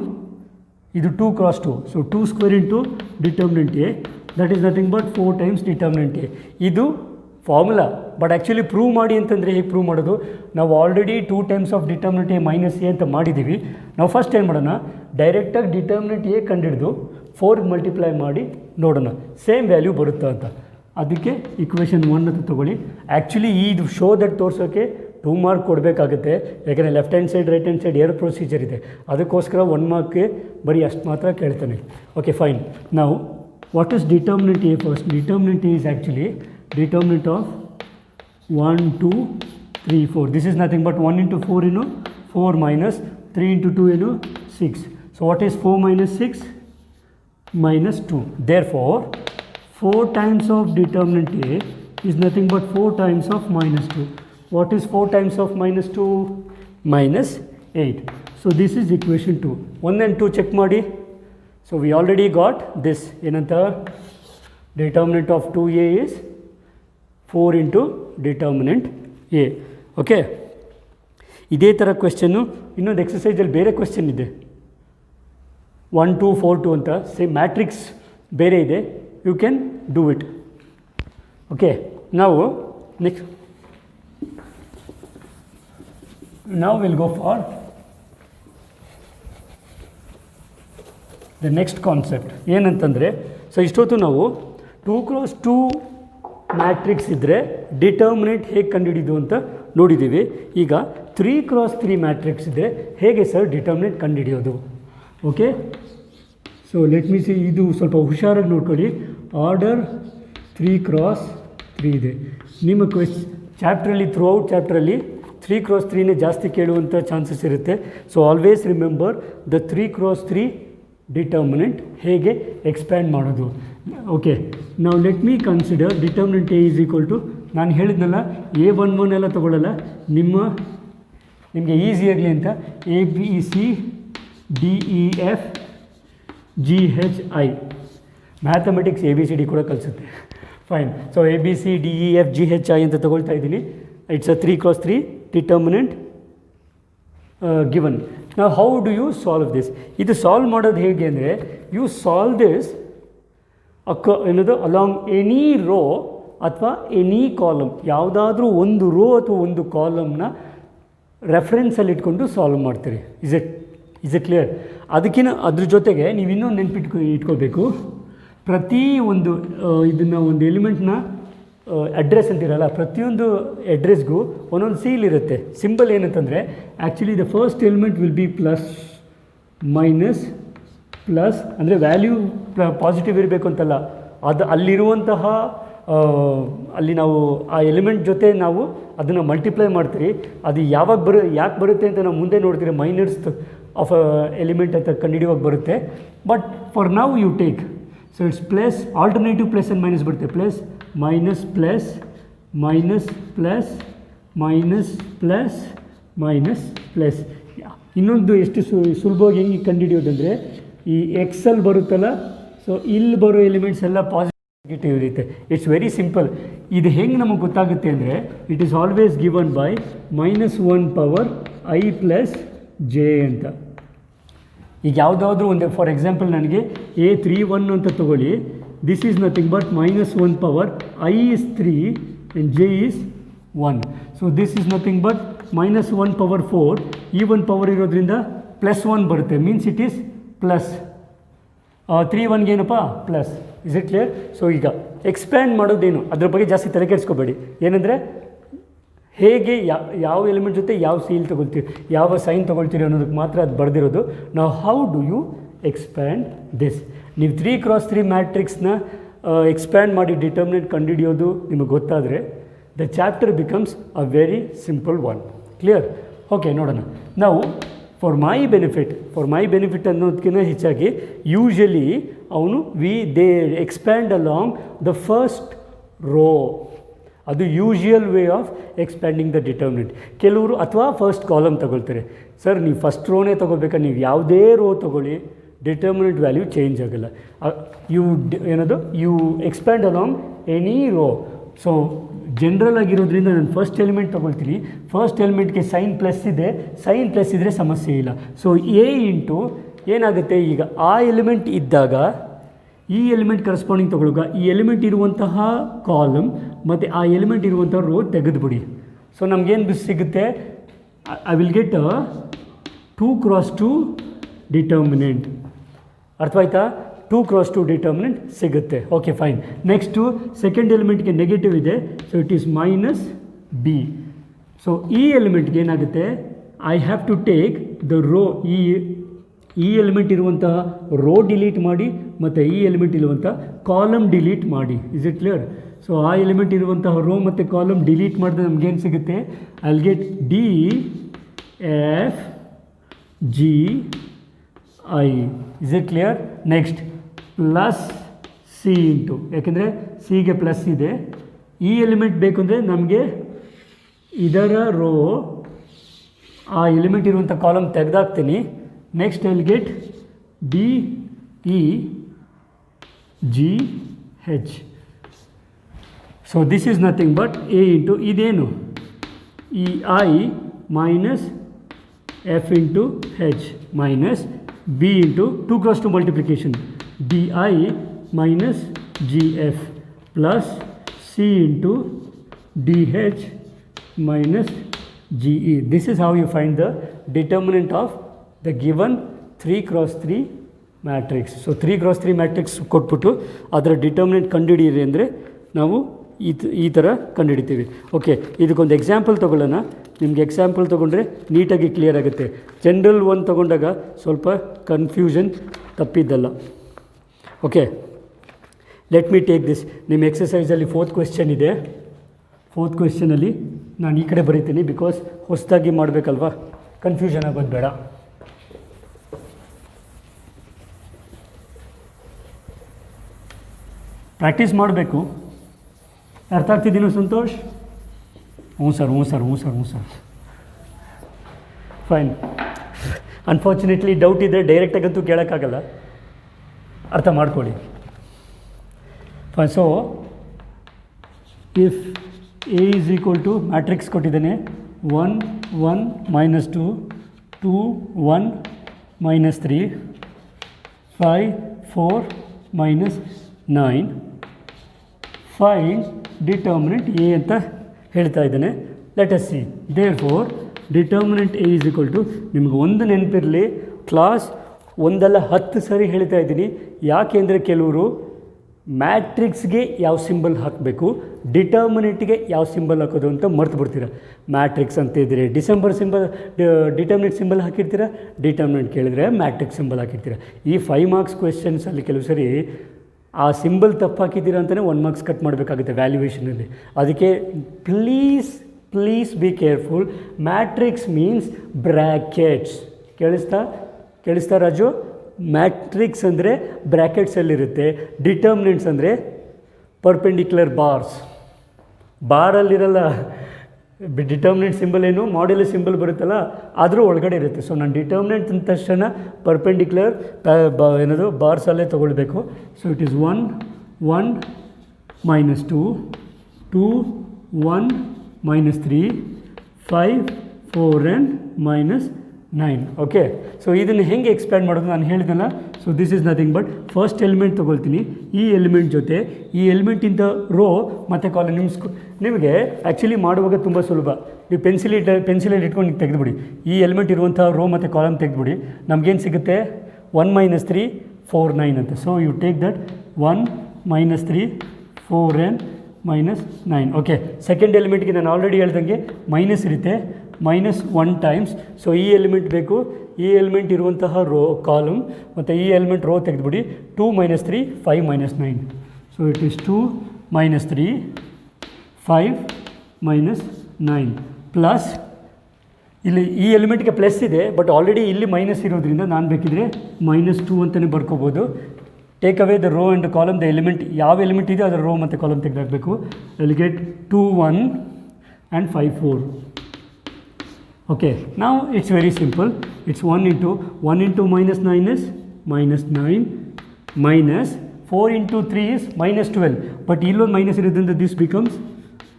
ಇದು 2 cross 2, so 2 square into determinant a, that is nothing but 4 times determinant a. ಇದು ಫಾರ್ಮುಲಾ, ಬಟ್ ಆ್ಯಕ್ಚುಲಿ ಪ್ರೂವ್ ಮಾಡಿ ಅಂತಂದರೆ ಹೇಗೆ ಪ್ರೂವ್ ಮಾಡೋದು, ನಾವು already 2 times of determinant a minus a ಅಂತ ಮಾಡಿದ್ದೀವಿ. ನಾವು ಫಸ್ಟ್ ಏನು ಮಾಡೋಣ, ಡೈರೆಕ್ಟಾಗಿ ಡಿಟರ್ಮಿನೆಂಟ್ a ಕಂಡುಹಿಡಿದು 4 ಮಲ್ಟಿಪ್ಲೈ ಮಾಡಿ ನೋಡೋಣ ಸೇಮ್ ವ್ಯಾಲ್ಯೂ ಬರುತ್ತಾ ಅಂತ. ಅದಕ್ಕೆ ಇಕ್ವೇಷನ್ 1 ಅಂತ ತೊಗೊಳ್ಳಿ. ಆ್ಯಕ್ಚುಲಿ ಇದು ಶೋ ದಟ್ ತೋರಿಸೋಕ್ಕೆ 2 ಮಾರ್ಕ್ ಕೊಡಬೇಕಾಗುತ್ತೆ, ಯಾಕೆಂದರೆ left hand side right hand side ಎರಡು ಪ್ರೊಸೀಜರ್ ಇದೆ. ಅದಕ್ಕೋಸ್ಕರ 1 ಮಾರ್ಕ್ಗೆ ಬರೀ ಅಷ್ಟು ಮಾತ್ರ ಕೇಳ್ತಾನೆ. Okay fine. ನಾವು what is determinant a first? Determinant a is actually determinant of 1, 2, 3, 4. This is nothing but 1 into 4 into 4 minus 3 into 2 into 6. So what is 4 minus 6? Minus 2. Therefore 4 times of determinant a is nothing but 4 times of minus 2. What is 4 times of minus 2? Minus 8. So this is equation 2. 1 and 2 check ಮಾಡಿ. So we already got this. ಏನಂತ, determinant of 2a is 4 into determinant a. Okay, ಇದೇ ಥರ ಕ್ವೆಶ್ಚನ್ನು ಇನ್ನೊಂದು ಎಕ್ಸಸೈಜಲ್ಲಿ ಬೇರೆ ಕ್ವೆಶ್ಚನ್ ಇದೆ, 1 2 4 2 ಅಂತ. ಸೇಮ್ ಮ್ಯಾಟ್ರಿಕ್ಸ್ ಬೇರೆ ಇದೆ, you can do it. Okay, ನಾವು next will go for the next concept. ಏನಂತಂದರೆ, ಸೊ ಇಷ್ಟೊತ್ತು ನಾವು 2 ಕ್ರಾಸ್ 2 ಮ್ಯಾಟ್ರಿಕ್ಸ್ ಇದ್ದರೆ ಡಿಟರ್ಮಿನೆಂಟ್ ಹೇಗೆ ಕಂಡುಹಿಡಿದು ಅಂತ ನೋಡಿದ್ದೀವಿ. ಈಗ 3 ಕ್ರಾಸ್ 3 ಮ್ಯಾಟ್ರಿಕ್ಸ್ ಇದ್ದರೆ ಹೇಗೆ ಸರ್ ಡಿಟರ್ಮಿನೆಂಟ್ ಕಂಡುಹಿಡಿಯೋದು? Okay, so let me see. ಇದು ಸ್ವಲ್ಪ ಹುಷಾರಾಗಿ ನೋಡ್ಕೊಳ್ಳಿ. ಆರ್ಡರ್ 3 ಕ್ರಾಸ್ 3 ಇದೆ ನಿಮ್ಮ ಚಾಪ್ಟ್ರಲ್ಲಿ, ಥ್ರೂ ಔಟ್ ಚಾಪ್ಟ್ರಲ್ಲಿ 3 ಕ್ರಾಸ್ 3ನೇ ಜಾಸ್ತಿ ಕೇಳುವಂಥ ಚಾನ್ಸಸ್ ಇರುತ್ತೆ. So always remember the 3 cross 3 determinant ಹೇಗೆ ಎಕ್ಸ್ಪ್ಯಾಂಡ್ ಮಾಡೋದು. ಓಕೆ, ನಾವು let me consider determinant a is equal to, ನಾನು ಹೇಳಿದ್ನಲ್ಲ A11 ಎಲ್ಲ ತೊಗೊಳ್ಳಲ್ಲ, ನಿಮಗೆ ಈಸಿ ಆಗಲಿ ಅಂತ ABCDEF GHI ಮ್ಯಾಥಮೆಟಿಕ್ಸ್ ABCD ಕೂಡ ಕಲಿಸುತ್ತೆ. ಫೈನ್. ಸೊ ABCDEF GHI ಅಂತ ತೊಗೊಳ್ತಾ ಇದ್ದೀನಿ. It's a 3 cross 3 determinant given. ನಾವು how do you solve this? ಇದು ಸಾಲ್ವ್ ಮಾಡೋದು ಹೇಗೆ ಅಂದರೆ, ಯು ಸಾಲ್ವ್ ದಿಸ್ ಏನದು ಅಲಾಂಗ್ ಎನಿ ರೋ ಅಥವಾ ಎನಿ ಕಾಲಮ್, ಯಾವುದಾದ್ರೂ ಒಂದು ರೋ ಅಥವಾ ಒಂದು ಕಾಲಮ್ನ ರೆಫರೆನ್ಸಲ್ಲಿ ಇಟ್ಕೊಂಡು ಸಾಲ್ವ್ ಮಾಡ್ತೀರಿ. Is it clear? ಅದ್ರ ಜೊತೆಗೆ ನೀವು ಇನ್ನೊಂದು ಇಟ್ಕೋಬೇಕು, ಪ್ರತಿ ಒಂದು ಇದನ್ನು ಒಂದು ಎಲಿಮೆಂಟ್ನ ಅಡ್ರೆಸ್ ಅಂತಿರಲ್ಲ, ಪ್ರತಿಯೊಂದು ಅಡ್ರೆಸ್ಗೂ ಒಂದೊಂದು ಸೀಲ್ ಇರುತ್ತೆ. ಸಿಂಬಲ್ ಏನಂತಂದರೆ, actually the first element will be plus minus plus, ಅಂದರೆ ವ್ಯಾಲ್ಯೂ ಪಾಸಿಟಿವ್ ಇರಬೇಕು ಅಂತಲ್ಲ, ಅದು ಅಲ್ಲಿರುವಂತಹ ಅಲ್ಲಿ ನಾವು ಆ ಎಲಿಮೆಂಟ್ ಜೊತೆ ನಾವು ಅದನ್ನು ಮಲ್ಟಿಪ್ಲೈ ಮಾಡ್ತೀರಿ. ಅದು ಯಾಕೆ ಬರುತ್ತೆ ಅಂತ ನಾವು ಮುಂದೆ ನೋಡ್ತೀರಿ, ಮೈನರ್ಸ್ ಆಫ್ ಎಲಿಮೆಂಟ್ ಅಂತ ಕಂಡುಹಿಡಿಯುವಾಗ ಬರುತ್ತೆ. But for now you take, so it's plus, alternative plus and minus ಬರುತ್ತೆ. Plus minus plus minus plus minus plus minus plus. ಇನ್ನೊಂದು ಎಷ್ಟು ಸುಲಭವಾಗಿ ಹೆಂಗೆ ಕಂಡುಹಿಡಿಯೋದಂದರೆ, ಈ ಎಕ್ಸಲ್ಲಿ ಬರುತ್ತಲ್ಲ, ಸೊ ಇಲ್ಲಿ ಬರೋ ಎಲಿಮೆಂಟ್ಸ್ ಎಲ್ಲ ಪಾಸಿಟಿವ್ ಇರುತ್ತೆ. It's very simple. ಇದು ಹೆಂಗೆ ನಮಗೆ ಗೊತ್ತಾಗುತ್ತೆ ಅಂದರೆ, it is always given by -1 power i plus J ಅಂತ. ಈಗ ಯಾವುದಾದ್ರೂ ಒಂದು, ಫಾರ್ ಎಕ್ಸಾಂಪಲ್ ನನಗೆ A31 ಅಂತ ತೊಗೊಳ್ಳಿ. This is nothing but -1 power i is 3 and j is 1. So this is nothing but -1 power 4. ಈ ಒಂದು ಪವರ್ ಇರೋದ್ರಿಂದ +1 ಬರುತ್ತೆ, ಮೀನ್ಸ್ ಇಟ್ ಈಸ್ ಪ್ಲಸ್ 3 1 ಏನಪ್ಪ plus. Is it clear? So ಈಗ ಎಕ್ಸ್ಪ್ಯಾಂಡ್ ಮಾಡೋದೇನು, ಅದ್ರ ಬಗ್ಗೆ ಜಾಸ್ತಿ ತಲೆ ಕೆಡಿಸ್ಕೋಬೇಡಿ. ಏನಂದರೆ ಹೇಗೆ ಯಾವ ಎಲಿಮೆಂಟ್ ಜೊತೆ ಯಾವ ಸೀಲ್ ತೊಗೊಳ್ತೀವಿ, ಯಾವ ಸೈನ್ ತೊಗೊಳ್ತೀರಿ ಅನ್ನೋದಕ್ಕೆ ಮಾತ್ರ ಅದು ಬರೆದಿರೋದು. ನಾವು how do you expand this? ನೀವು 3 ಕ್ರಾಸ್ 3 ಮ್ಯಾಟ್ರಿಕ್ಸ್ನ ಎಕ್ಸ್ಪ್ಯಾಂಡ್ ಮಾಡಿ ಡಿಟರ್ಮಿನೆಂಟ್ ಕಂಡುಹಿಡಿಯೋದು ನಿಮಗೆ ಗೊತ್ತಾದರೆ, the chapter becomes a very simple one. Clear? Okay, ನೋಡೋಣ. ನಾವು ಫಾರ್ ಮೈ ಬೆನಿಫಿಟ್ ಅನ್ನೋದಕ್ಕಿಂತ ಹೆಚ್ಚಾಗಿ ಯೂಶಲಿ ಅವನು they expand along the first row ಅದು usual way of expanding the determinant. ಕೆಲವರು ಅಥವಾ ಫಸ್ಟ್ ಕಾಲಮ್ ತಗೊಳ್ತಾರೆ. ಸರ್ ನೀವು ಫಸ್ಟ್ ರೋನೇ ತೊಗೋಬೇಕಾ, ನೀವು ಯಾವುದೇ ರೋ ತೊಗೊಳ್ಳಿ ಡಿಟರ್ಮಿನೆಂಟ್ ವ್ಯಾಲ್ಯೂ ಚೇಂಜ್ ಆಗೋಲ್ಲ. You expand along any row. So general ಆಗಿರೋದ್ರಿಂದ ನಾನು ಫಸ್ಟ್ ಎಲಿಮೆಂಟ್ ತೊಗೊಳ್ತೀನಿ. ಫಸ್ಟ್ ಎಲಿಮೆಂಟ್ಗೆ ಸೈನ್ ಪ್ಲಸ್ ಇದೆ, ಸೈನ್ ಪ್ಲಸ್ ಇದ್ದರೆ ಸಮಸ್ಯೆ ಇಲ್ಲ. ಸೊ ಎ ಇಂಟು ಏನಾಗುತ್ತೆ, ಈಗ ಆ ಎಲಿಮೆಂಟ್ ಇದ್ದಾಗ ಈ ಎಲಿಮೆಂಟ್ ಕರೆಸ್ಪಾಂಡಿಂಗ್ ತೊಗೊಳುವಾಗ ಈ ಎಲಿಮೆಂಟ್ ಇರುವಂತಹ ಕಾಲಮ್ ಮತ್ತು ಆ ಎಲಿಮೆಂಟ್ ಇರುವಂಥ ರೋ ತೆಗೆದುಬಿಡಿ. ಸೊ ನಮಗೇನು ಸಿಗುತ್ತೆ, I will get 2x2 determinant. ಅರ್ಥವಾಯ್ತಾ? 2x2 ಡಿಟರ್ಮಿನೆಂಟ್ ಸಿಗುತ್ತೆ. Okay fine. ನೆಕ್ಸ್ಟು ಸೆಕೆಂಡ್ ಎಲಿಮೆಂಟ್ಗೆ ನೆಗೆಟಿವ್ ಇದೆ, so it is minus b. So ಈ ಎಲಿಮೆಂಟ್ಗೆ ಏನಾಗುತ್ತೆ, I have to take the row, ಈ ಎಲಿಮೆಂಟ್ ಇರುವಂತಹ ರೋ ಡಿಲೀಟ್ ಮಾಡಿ ಮತ್ತು ಈ ಎಲಿಮೆಂಟ್ ಇರುವಂಥ ಕಾಲಮ್ ಡಿಲೀಟ್ ಮಾಡಿ. Is it clear? ಸೊ ಆ ಎಲಿಮೆಂಟ್ ಇರುವಂತಹ ರೋ ಮತ್ತು ಕಾಲಮ್ ಡಿಲೀಟ್ ಮಾಡಿದ್ರೆ ನಮಗೇನು ಸಿಗುತ್ತೆ, I will get d f g i. Is it clear? Next plus c into, ಯಾಕೆಂದರೆ ಸಿಗೆ ಪ್ಲಸ್ ಇದೆ. ಈ ಎಲಿಮೆಂಟ್ ಬೇಕು ಅಂದರೆ ನಮಗೆ ಇದರ ರೋ ಆ ಎಲಿಮೆಂಟ್ ಇರುವಂಥ ಕಾಲಮ್ ತೆಗೆದಾಕ್ತೀನಿ. Next I will get d e g h. So this is nothing but a into ಇದೇನು, ಈ i minus f into h minus b into 2x2 multiplication d i minus g f plus c into d h minus g e. This is how you find the determinant of the given 3x3 matrix. So 3x3 matrix ಕೊಟ್ಬಿಟ್ಟು ಅದರ ಡಿಟರ್ಮಿನೆಂಟ್ ಕಂಡುಹಿಡಿಯಿರಿ ಅಂದರೆ ನಾವು ಈ ಥರ ಕಂಡುಹಿಡಿತೀವಿ. ಓಕೆ, ಇದಕ್ಕೊಂದು ಎಕ್ಸಾಂಪಲ್ ತೊಗೊಳ್ಳೋಣ. ನಿಮಗೆ ಎಕ್ಸಾಂಪಲ್ ತೊಗೊಂಡ್ರೆ ನೀಟಾಗಿ ಕ್ಲಿಯರ್ ಆಗುತ್ತೆ. ಜನರಲ್ ಒನ್ ತೊಗೊಂಡಾಗ ಸ್ವಲ್ಪ ಕನ್ಫ್ಯೂಷನ್ ತಪ್ಪಿದ್ದಲ್ಲ. Okay, let me take this. ನಿಮ್ಮ ಎಕ್ಸಸೈಸಲ್ಲಿ 4th ಕ್ವೆಶ್ಚನ್ ಇದೆ. 4th ಕ್ವೆಶ್ಚನಲ್ಲಿ ನಾನು ಈ ಕಡೆ ಬರೀತೀನಿ, ಬಿಕಾಸ್ ಹೊಸದಾಗಿ ಮಾಡಬೇಕಲ್ವಾ, ಕನ್ಫ್ಯೂಷನ್ ಆಗೋದು ಬೇಡ. ಪ್ರಾಕ್ಟೀಸ್ ಮಾಡಬೇಕು. ಅರ್ಥ ಆಗ್ತಿದ್ದೀನೋ ಸಂತೋಷ್? ಹ್ಞೂ ಸರ್, ಹ್ಞೂ ಸರ್, ಹ್ಞೂ ಸರ್, ಹ್ಞೂ ಸರ್. ಫೈನ್. ಅನ್ಫಾರ್ಚುನೇಟ್ಲಿ ಡೌಟ್ ಇದ್ದರೆ ಡೈರೆಕ್ಟಾಗಂತೂ ಕೇಳೋಕ್ಕಾಗಲ್ಲ, ಅರ್ಥ ಮಾಡ್ಕೊಳ್ಳಿ. Fine. So if A is equal to matrix ಕೊಟ್ಟಿದ್ದಾನೆ 1 1 -2 2 1 -3 5 4 -9 ಫೈಂಡ್ ಡಿಟರ್ಮಿನೆಂಟ್ ಎ ಅಂತ ಹೇಳ್ತಾ ಇದ್ದಾನೆ. Let us see. Therefore determinant A is equal to, ನಿಮ್ಗೆ ಒಂದು ನೆನಪಿರಲಿ, ಕ್ಲಾಸ್ ಒಂದಲ್ಲ 10 ಸರಿ ಹೇಳ್ತಾ ಇದ್ದೀನಿ. ಯಾಕೆಂದರೆ ಕೆಲವರು ಮ್ಯಾಟ್ರಿಕ್ಸ್ಗೆ ಯಾವ ಸಿಂಬಲ್ ಹಾಕಬೇಕು, ಡಿಟರ್ಮಿನೆಂಟ್ಗೆ ಯಾವ ಸಿಂಬಲ್ ಹಾಕೋದು ಅಂತ ಮರ್ತು ಬಿಡ್ತೀರ. ಮ್ಯಾಟ್ರಿಕ್ಸ್ ಅಂತ ಇದ್ದರೆ ಡಿಟರ್ಮಿನೆಂಟ್ ಸಿಂಬಲ್ ಹಾಕಿರ್ತೀರ, ಡಿಟರ್ಮಿನೆಂಟ್ ಕೇಳಿದರೆ ಮ್ಯಾಟ್ರಿಕ್ಸ್ ಸಿಂಬಲ್ ಹಾಕಿರ್ತೀರ. ಈ 5 ಮಾರ್ಕ್ಸ್ ಕ್ವೆಶ್ಚನ್ಸಲ್ಲಿ ಕೆಲವು ಸರಿ ಆ ಸಿಂಬಲ್ ತಪ್ಪು ಹಾಕಿದ್ದೀರ ಅಂತಲೇ 1 ಮಾರ್ಕ್ಸ್ ಕಟ್ ಮಾಡಬೇಕಾಗುತ್ತೆ ವ್ಯಾಲ್ಯೂಯೇಷನಲ್ಲಿ. ಅದಕ್ಕೆ please be careful. Matrix means brackets. ಕೇಳಿಸ್ತಾ ರಾಜು? ಮ್ಯಾಟ್ರಿಕ್ಸ್ ಅಂದರೆ ಬ್ರ್ಯಾಕೆಟ್ಸಲ್ಲಿರುತ್ತೆ. ಡಿಟರ್ಮಿನೆಂಟ್ಸ್ ಅಂದರೆ ಪರ್ಪೆಂಡಿಕ್ಯುಲರ್ ಬಾರಲ್ಲಿರಲ್ಲ. ಡಿಟರ್ಮಿನೆಂಟ್ ಸಿಂಬಲ್ ಏನು, ಮಾಡ್ಯುಲಸ್ ಸಿಂಬಲ್ ಬರುತ್ತಲ್ಲ, ಅದ್ರ ಒಳಗಡೆ ಇರುತ್ತೆ. ಸೊ ನಾನು ಡಿಟರ್ಮಿನೆಂಟ್ ಅಂದ ತಕ್ಷಣ ಪರ್ಪೆಂಡಿಕ್ಯುಲರ್ ಬಾರ್ಸಲ್ಲೇ ತೊಗೊಳ್ಬೇಕು. So it is 1 1 -2 2 1 -3 5 4 -9. Okay, so ಇದನ್ನು ಹೆಂಗೆ ಎಕ್ಸ್ಪ್ಯಾಂಡ್ ಮಾಡೋದು ನಾನು ಹೇಳಿದೆನಲ್ಲ. So this is nothing but first element ತೊಗೊಳ್ತೀನಿ. ಈ ಎಲಿಮೆಂಟ್ ಜೊತೆ ಈ ಎಲಿಮೆಂಟಿಂದ ರೋ ಮತ್ತು ಕಾಲಮ್ ನಿಮಗೆ ಆ್ಯಕ್ಚುಲಿ ಮಾಡುವಾಗ ತುಂಬ ಸುಲಭ. ನೀವು ಪೆನ್ಸಿಲಲ್ಲಿ ಇಟ್ಕೊಂಡು ತೆಗೆದುಬಿಡಿ. ಈ ಎಲಿಮೆಂಟ್ ಇರುವಂಥ ರೋ ಮತ್ತು ಕಾಲಮ್ ತೆಗೆದುಬಿಡಿ. ನಮಗೇನು ಸಿಗುತ್ತೆ, 1 -3 4 9 ಅಂತ. So you take that 1 -3 4 -9. Okay, second ಎಲಿಮೆಂಟ್ಗೆ ನಾನು ಆಲ್ರೆಡಿ ಹೇಳ್ದಂಗೆ ಮೈನಸ್ ಇರುತ್ತೆ, -1 ಟೈಮ್ಸ್. ಸೊ ಈ ಎಲಿಮೆಂಟ್ ಬೇಕು, ಈ ಎಲಿಮೆಂಟ್ ಇರುವಂತಹ ರೋ ಕಾಲಮ್ ಮತ್ತು ಈ ಎಲಿಮೆಂಟ್ ರೋ ತೆಗೆದುಬಿಡಿ. 2 -3 5 -9. ಸೊ ಇಟ್ ಈಸ್ 2 -3 5 -9 ಪ್ಲಸ್ ಇಲ್ಲಿ ಈ ಎಲಿಮೆಂಟ್ಗೆ ಪ್ಲಸ್ ಇದೆ, ಬಟ್ ಆಲ್ರೆಡಿ ಇಲ್ಲಿ ಮೈನಸ್ ಇರೋದ್ರಿಂದ ನಾನು ಬೇಕಿದ್ರೆ -2 ಅಂತಲೇ ಬರ್ಕೋಬೋದು. Take away the row and column, the element ಯಾವ ಎಲಿಮೆಂಟ್ ಇದೆಯೋ ಅದರ ರೋ ಮತ್ತು ಕಾಲಮ್ ತೆಗೆದಾಕಬೇಕು. Will get 2 1 and 5 4. Okay, now it's very simple. It's 1 into minus 9 is minus 9 minus 4 into 3 is minus 12. But illon minus irodrinda this becomes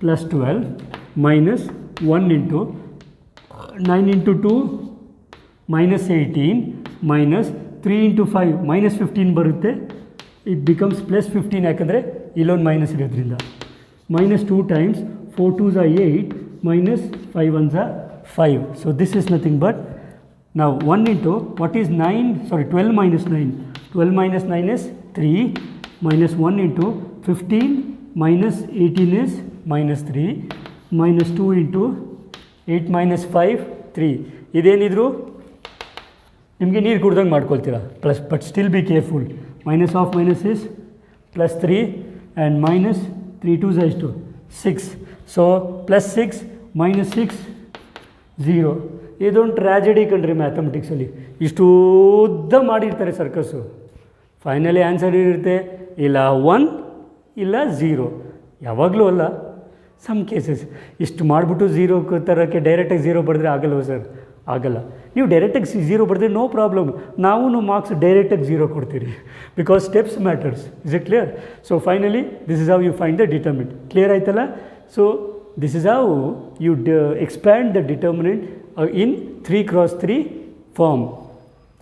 plus 12 minus 1 into 9 into 2 minus 18 minus 3 into 5 minus 15 ಬರುತ್ತೆ. It becomes plus 15 ಯಾಕಂದರೆ ಇಲ್ಲೊಂದು ಮೈನಸ್ ಇರೋದ್ರಿಂದ. minus 2 times 4 2s are 8 minus 5 1s are 5. So this is nothing but now 1 into what is 12 minus 9. 12 minus 9 is 3 minus 1 into 15 minus 18 is minus 3 minus 2 into 8 minus 5 3. ಇದೇನಿದ್ರು ನಿಮಗೆ ನೀರು ಕುಡ್ದಂಗೆ ಮಾಡ್ಕೊಳ್ತೀರಾ plus, but still be careful. Minus of minus is plus 3 and minus 3 2s ಎಷ್ಟು 6. So plus 6 minus 6 0. ಇದೊಂದು ಟ್ರ್ಯಾಜಡಿ ಕಣ್ರಿ ಮ್ಯಾಥಮೆಟಿಕ್ಸಲ್ಲಿ. ಇಷ್ಟು ಉದ್ದ ಮಾಡಿರ್ತಾರೆ ಸರ್ಕಸ್ಸು. ಫೈನಲಿ ಆನ್ಸರ್ ಇರುತ್ತೆ ಇಲ್ಲ 1 ಇಲ್ಲ 0, ಯಾವಾಗಲೂ ಅಲ್ಲ. ಸಮ್ ಕೇಸಸ್ ಇಷ್ಟು ಮಾಡಿಬಿಟ್ಟು 0 ತರೋಕ್ಕೆ ಡೈರೆಕ್ಟಾಗಿ 0 ಬರೆದ್ರೆ ಆಗಲ್ವ ಸರ್? ಆಗಲ್ಲ. ನೀವು ಡೈರೆಕ್ಟಾಗಿ 0 ಬರೆದ್ರೆ ನೋ ಪ್ರಾಬ್ಲಮ್, ನಾವು ಮಾರ್ಕ್ಸ್ ಡೈರೆಕ್ಟಾಗಿ 0 ಕೊಡ್ತೀರಿ because steps matters. Is it clear? So finally this is how you find the determinant. Clear ಆಯ್ತಲ್ಲ? So this is how you expand the determinant in 3x3 form.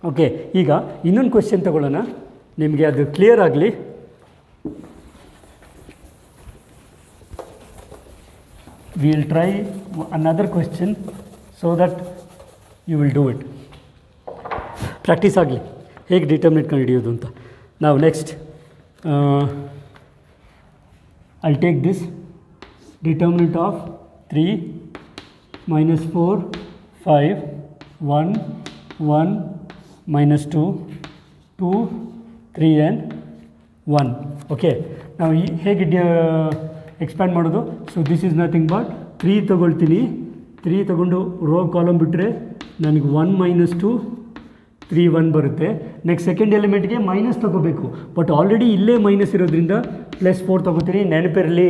Okay, ಈಗ ಇನ್ನೊಂದು ಕ್ವೆಶ್ಚನ್ ತಗೊಳ್ಳೋಣ, ನಿಮಗೆ ಅದು ಕ್ಲಿಯರ್ ಆಗಲಿ. We will try another question so that you will do it. Practice ಆಗಲಿ ಹೇಗೆ ಡಿಟರ್ಮಿನೆಂಟ್ ಕಂಡುಹಿಡಿಯೋದು ಅಂತ. ನಾವು next I'll take this determinant of 3 minus 4 5 1 1 minus 2 2 3 and 1. Okay, ನಾವು ಹೇಗೆ ಎಕ್ಸ್ಪ್ಯಾಂಡ್ ಮಾಡೋದು? So this is nothing but 3 ತೊಗೊಳ್ತೀನಿ. 3 ತೊಗೊಂಡು ರೋ ಕಾಲಮ್ ಬಿಟ್ಟರೆ ನನಗೆ 1 minus 2 3 1 ಬರುತ್ತೆ. ನೆಕ್ಸ್ಟ್ ಸೆಕೆಂಡ್ ಎಲಿಮೆಂಟ್ಗೆ ಮೈನಸ್ ತೊಗೋಬೇಕು, ಬಟ್ ಆಲ್ರೆಡಿ ಇಲ್ಲೇ ಮೈನಸ್ ಇರೋದ್ರಿಂದ ಪ್ಲಸ್ 4 ತೊಗೋತೀನಿ. ನೆನಪಿರಲಿ,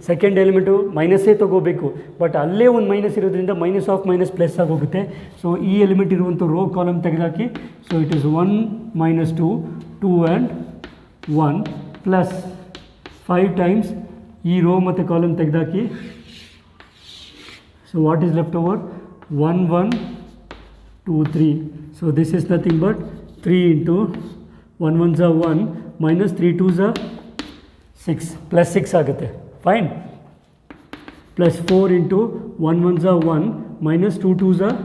ಸೆಕೆಂಡ್ ಎಲಿಮೆಂಟು ಮೈನಸ್ಸೇ ತೊಗೋಬೇಕು, ಬಟ್ ಅಲ್ಲೇ ಒಂದು ಮೈನಸ್ ಇರೋದ್ರಿಂದ ಮೈನಸ್ ಆಫ್ ಮೈನಸ್ ಪ್ಲಸ್ ಆಗೋಗುತ್ತೆ. ಸೊ ಈ ಎಲಿಮೆಂಟ್ ಇರುವಂಥ ರೋ ಕಾಲಮ್ ತೆಗೆದಾಕಿ. So it is 1 minus 2 2 and 1 plus 5 times ಈ ರೋ ಮತ್ತು ಕಾಲಮ್ ತೆಗೆದಾಕಿ. So what is left over 1 1 2 3. So this is nothing but 3 into 1 1s are 1 minus 3 2s are 6 plus 6 ಆಗುತ್ತೆ. Fine. Plus 4 into 1 1s are 1 minus 2 2s are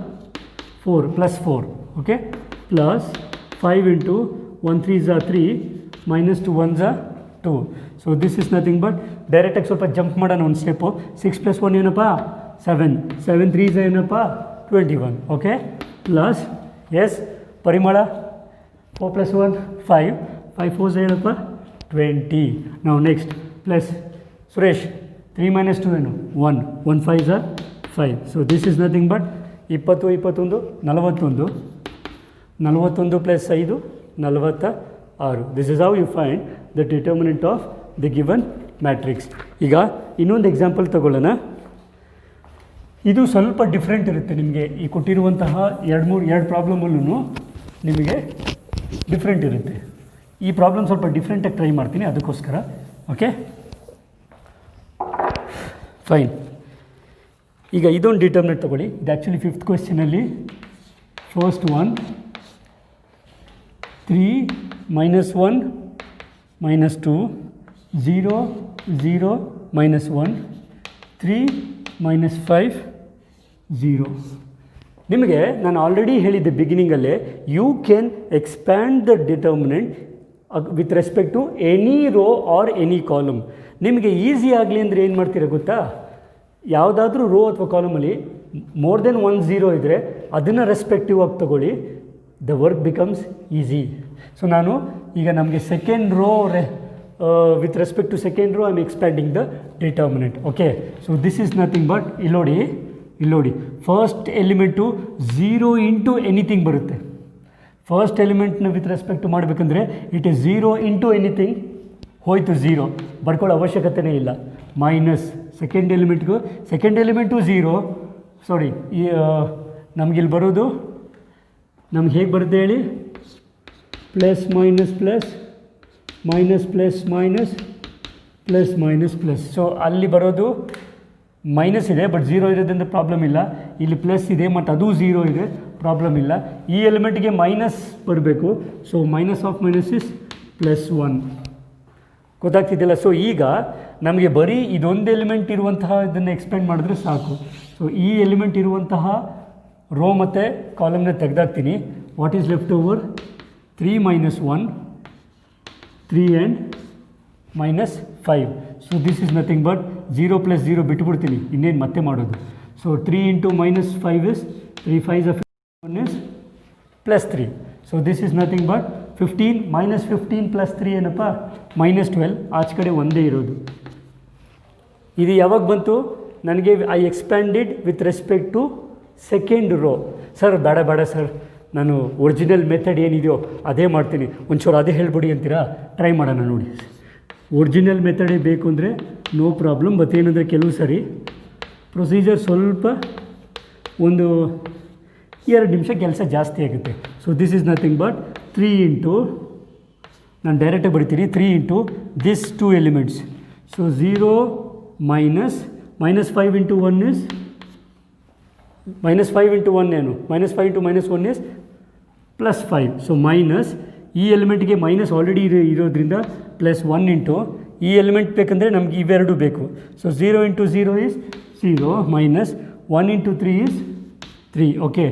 4 plus 4. Okay, plus 5 into 1 3s are 3 minus 2 1s are 2. So this is nothing but ಡೈರೆಕ್ಟಾಗಿ ಸ್ವಲ್ಪ ಜಂಪ್ ಮಾಡೋಣ ಒಂದು ಸ್ಟೆಪ್ಪು. 6 + 1 ಏನಪ್ಪ 7 7 3s ಏನಪ್ಪ 21. ಓಕೆ, ಪ್ಲಸ್ ಎಸ್ ಪರಿಮಳ 4 + 1 5 5 4s ಏನಪ್ಪ 20. ನಾವು ನೆಕ್ಸ್ಟ್ ಪ್ಲಸ್ ಸುರೇಶ್ 3 - 2 ಏನು 1 1 5s are 5. So this is nothing but 20 21 41 41 plus 5 46. This is how you find the determinant of the given matrix. ಈಗ ಇನ್ನೊಂದು ಎಕ್ಸಾಂಪಲ್ ತಗೊಳ್ಳೋಣ. ಇದು ಸ್ವಲ್ಪ ಡಿಫ್ರೆಂಟ್ ಇರುತ್ತೆ ನಿಮಗೆ. ಈ ಕೊಟ್ಟಿರುವಂತಹ 2 ಪ್ರಾಬ್ಲಮಲ್ಲೂ ನಿಮಗೆ ಡಿಫ್ರೆಂಟ್ ಇರುತ್ತೆ. ಈ ಪ್ರಾಬ್ಲಮ್ ಸ್ವಲ್ಪ ಡಿಫ್ರೆಂಟಾಗಿ ಟ್ರೈ ಮಾಡ್ತೀನಿ ಅದಕ್ಕೋಸ್ಕರ. Okay, fine. ಈಗ ಇದೊಂದು ಡಿಟರ್ಮಿನೆಂಟ್ ತೊಗೊಳ್ಳಿ. ಇದು ಆ್ಯಕ್ಚುಲಿ 5th ಕ್ವೆಶ್ಚನಲ್ಲಿ ಫಸ್ಟ್ ಒನ್ 3 - 1 - 2 0 0 -1 3 - 5 0. ನಿಮಗೆ ನಾನು ಆಲ್ರೆಡಿ ಹೇಳಿದ್ದೆ ಬಿಗಿನಿಂಗಲ್ಲೇ, you can expand the determinant with respect to any row or any column. ನಿಮಗೆ ಈಸಿ ಆಗಲಿ ಅಂದರೆ ಏನು ಮಾಡ್ತೀರಾ ಗೊತ್ತಾ? ಯಾವುದಾದ್ರೂ ರೋ ಅಥವಾ ಕಾಲಮಲ್ಲಿ ಮೋರ್ ದೆನ್ 1 0 ಇದ್ದರೆ ಅದನ್ನು ರೆಸ್ಪೆಕ್ಟಿವ್ ಆಗಿ ತೊಗೊಳ್ಳಿ. The work becomes easy. So ನಾನು ಈಗ ನಮಗೆ second row with respect to second row I am expanding the determinant. Okay, so this is nothing but ಇಲ್ಲಿ ನೋಡಿ ಫಸ್ಟ್ ಎಲಿಮೆಂಟು 0 into ಎನಿಥಿಂಗ್ ಬರುತ್ತೆ. ಫಸ್ಟ್ ಎಲಿಮೆಂಟ್ನ ವಿತ್ ರೆಸ್ಪೆಕ್ಟ್ ಮಾಡಬೇಕಂದ್ರೆ ಇಟ್ ಈಸ್ 0 ಇಂಟು ಎನಿಥಿಂಗ್, ಹೋಯ್ತು 0, ಬರ್ಕೊಳ್ಳೋ ಅವಶ್ಯಕತೆಯೇ ಇಲ್ಲ. ಮೈನಸ್ ಸೆಕೆಂಡ್ ಎಲಿಮೆಂಟು 0, ಸಾರಿ ಈ ನಮಗಿಲ್ಲಿ ಬರೋದು ನಮ್ಗೆ ಹೇಗೆ ಬರುತ್ತೆ ಹೇಳಿ, plus minus plus minus plus minus plus minus plus. So ಅಲ್ಲಿ ಬರೋದು ಮೈನಸ್ ಇದೆ, ಬಟ್ 0 ಇರೋದ್ರಿಂದ ಪ್ರಾಬ್ಲಮ್ ಇಲ್ಲ. ಇಲ್ಲಿ ಪ್ಲಸ್ ಇದೆ ಮತ್ತು ಅದು 0 ಇದೆ, ಪ್ರಾಬ್ಲಮ್ ಇಲ್ಲ. ಈ ಎಲಿಮೆಂಟ್ಗೆ ಮೈನಸ್ ಬರಬೇಕು, so minus of minus is +1. ಗೊತ್ತಾಗ್ತಿದ್ದಿಲ್ಲ. ಸೊ ಈಗ ನಮಗೆ ಬರೀ ಇದೊಂದು ಎಲಿಮೆಂಟ್ ಇರುವಂತಹ ಇದನ್ನು ಎಕ್ಸ್ಪ್ಯಾಂಡ್ ಮಾಡಿದ್ರೆ ಸಾಕು. ಸೊ ಈ ಎಲಿಮೆಂಟ್ ಇರುವಂತಹ ರೋ ಮತ್ತು ಕಾಲಮ್ನ ತೆಗೆದಾಕ್ತೀನಿ. What is left over? 3 - 1, 3 and -5. So this is nothing but 0 + 0 ಬಿಟ್ಬಿಡ್ತೀನಿ, ಇನ್ನೇನು ಮತ್ತೆ ಮಾಡೋದು. So 3 × -5 is 3 × 5 = 1 is +3. So this is nothing but 15 - 15 + 3 ಏನಪ್ಪ -12. ಆಚೆ ಕಡೆ ಒಂದೇ ಇರೋದು. ಇದು ಯಾವಾಗ ಬಂತು ನನಗೆ? I expanded with respect to second row. Sir ಬೇಡ ಸರ್, ನಾನು ಒರಿಜಿನಲ್ ಮೆಥಡ್ ಏನಿದೆಯೋ ಅದೇ ಮಾಡ್ತೀನಿ, ಒಂಚೂರು ಅದೇ ಹೇಳ್ಬಿಡಿ ಅಂತೀರಾ? ಟ್ರೈ ಮಾಡೋಣ ನೋಡಿ. ಒರಿಜಿನಲ್ ಮೆಥಡೇ ಬೇಕು ಅಂದರೆ ನೋ ಪ್ರಾಬ್ಲಮ್. ಬಟ್ ಏನಂದರೆ ಕೆಲವು ಸರಿ ಪ್ರೊಸೀಜರ್ ಸ್ವಲ್ಪ ಒಂದು 2 ನಿಮಿಷ ಕೆಲಸ ಜಾಸ್ತಿ ಆಗುತ್ತೆ. So this is nothing but 3 into, ನಾನು ಡೈರೆಕ್ಟಾಗಿ ಬರಿತೀನಿ, 3 into this 2 elements. So 0 -5 × 1 is -5 × 1 ಏನು? -5 × -1 ಇಸ್ +5. ಸೊ ಮೈನಸ್ ಈ ಎಲಿಮೆಂಟ್ಗೆ ಮೈನಸ್ ಆಲ್ರೆಡಿ ಇರೋದ್ರಿಂದ +1 ಇಂಟು ಈ ಎಲಿಮೆಂಟ್ ಬೇಕಂದರೆ ನಮಗೆ ಇವೆರಡು ಬೇಕು. So 0 × 0 is 0 minus 1 × 3 is 3. Okay,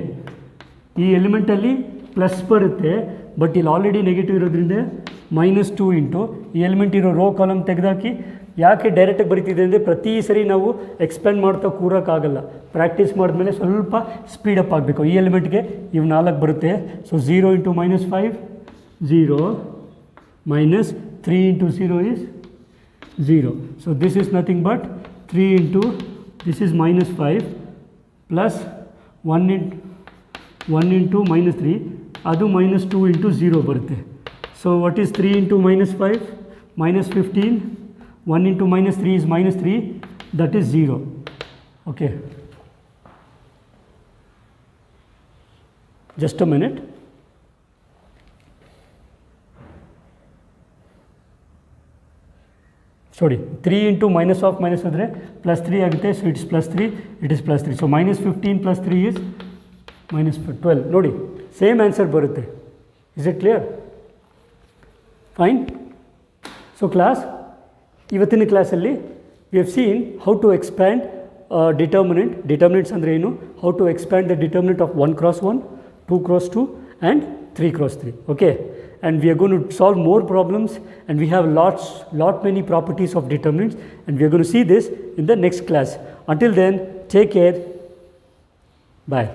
ಈ ಎಲಿಮೆಂಟಲ್ಲಿ ಪ್ಲಸ್ ಬರುತ್ತೆ, ಬಟ್ ಇಲ್ಲಿ ಆಲ್ರೆಡಿ ನೆಗೆಟಿವ್ ಇರೋದ್ರಿಂದ -2 ಇಂಟು ಈ ಎಲಿಮೆಂಟ್ ಇರೋ ರೋ ಕಾಲಮ್ ತೆಗೆದಾಕಿ. ಯಾಕೆ ಡೈರೆಕ್ಟಾಗಿ ಬರೀತಿದೆ ಅಂದರೆ ಪ್ರತಿ ಸರಿ ನಾವು ಎಕ್ಸ್ಪ್ಯಾಂಡ್ ಮಾಡ್ತಾ ಕೂರೋಕ್ಕಾಗಲ್ಲ. ಪ್ರಾಕ್ಟೀಸ್ ಮಾಡಿದ್ಮೇಲೆ ಸ್ವಲ್ಪ ಸ್ಪೀಡಪ್ ಆಗಬೇಕು. ಈ ಎಲಿಮೆಂಟ್ಗೆ ಇವು 4 ಬರುತ್ತೆ. So 0 × -5 0 minus 3 × 0 is 0. So this is nothing but 3 into this is -5 plus 1 into -3 ಅದು -2 into 0 ಬರುತ್ತೆ. So what is 3 into -5? -15. 1 into -3 is -3, that is 0. Okay, just a minute. Sorry, 3 into minus of minus ಅಂದರೆ +3 ಆಗುತ್ತೆ. So it's +3, it is +3. So -15 + 3 is -12. ನೋಡಿ ಸೇಮ್ ಆನ್ಸರ್ ಬರುತ್ತೆ. Is it clear? Fine. So class, ಇವತ್ತಿನ ಕ್ಲಾಸಲ್ಲಿ we have seen how to expand determinants ಅಂದರೆ ಏನು, how to expand the determinant of 1 × 1, 2 × 2 and 3 × 3. ಓಕೆ, and we are going to solve more problems, and we have many properties of determinants, and we are going to see this in the next class. Until then, take care. Bye.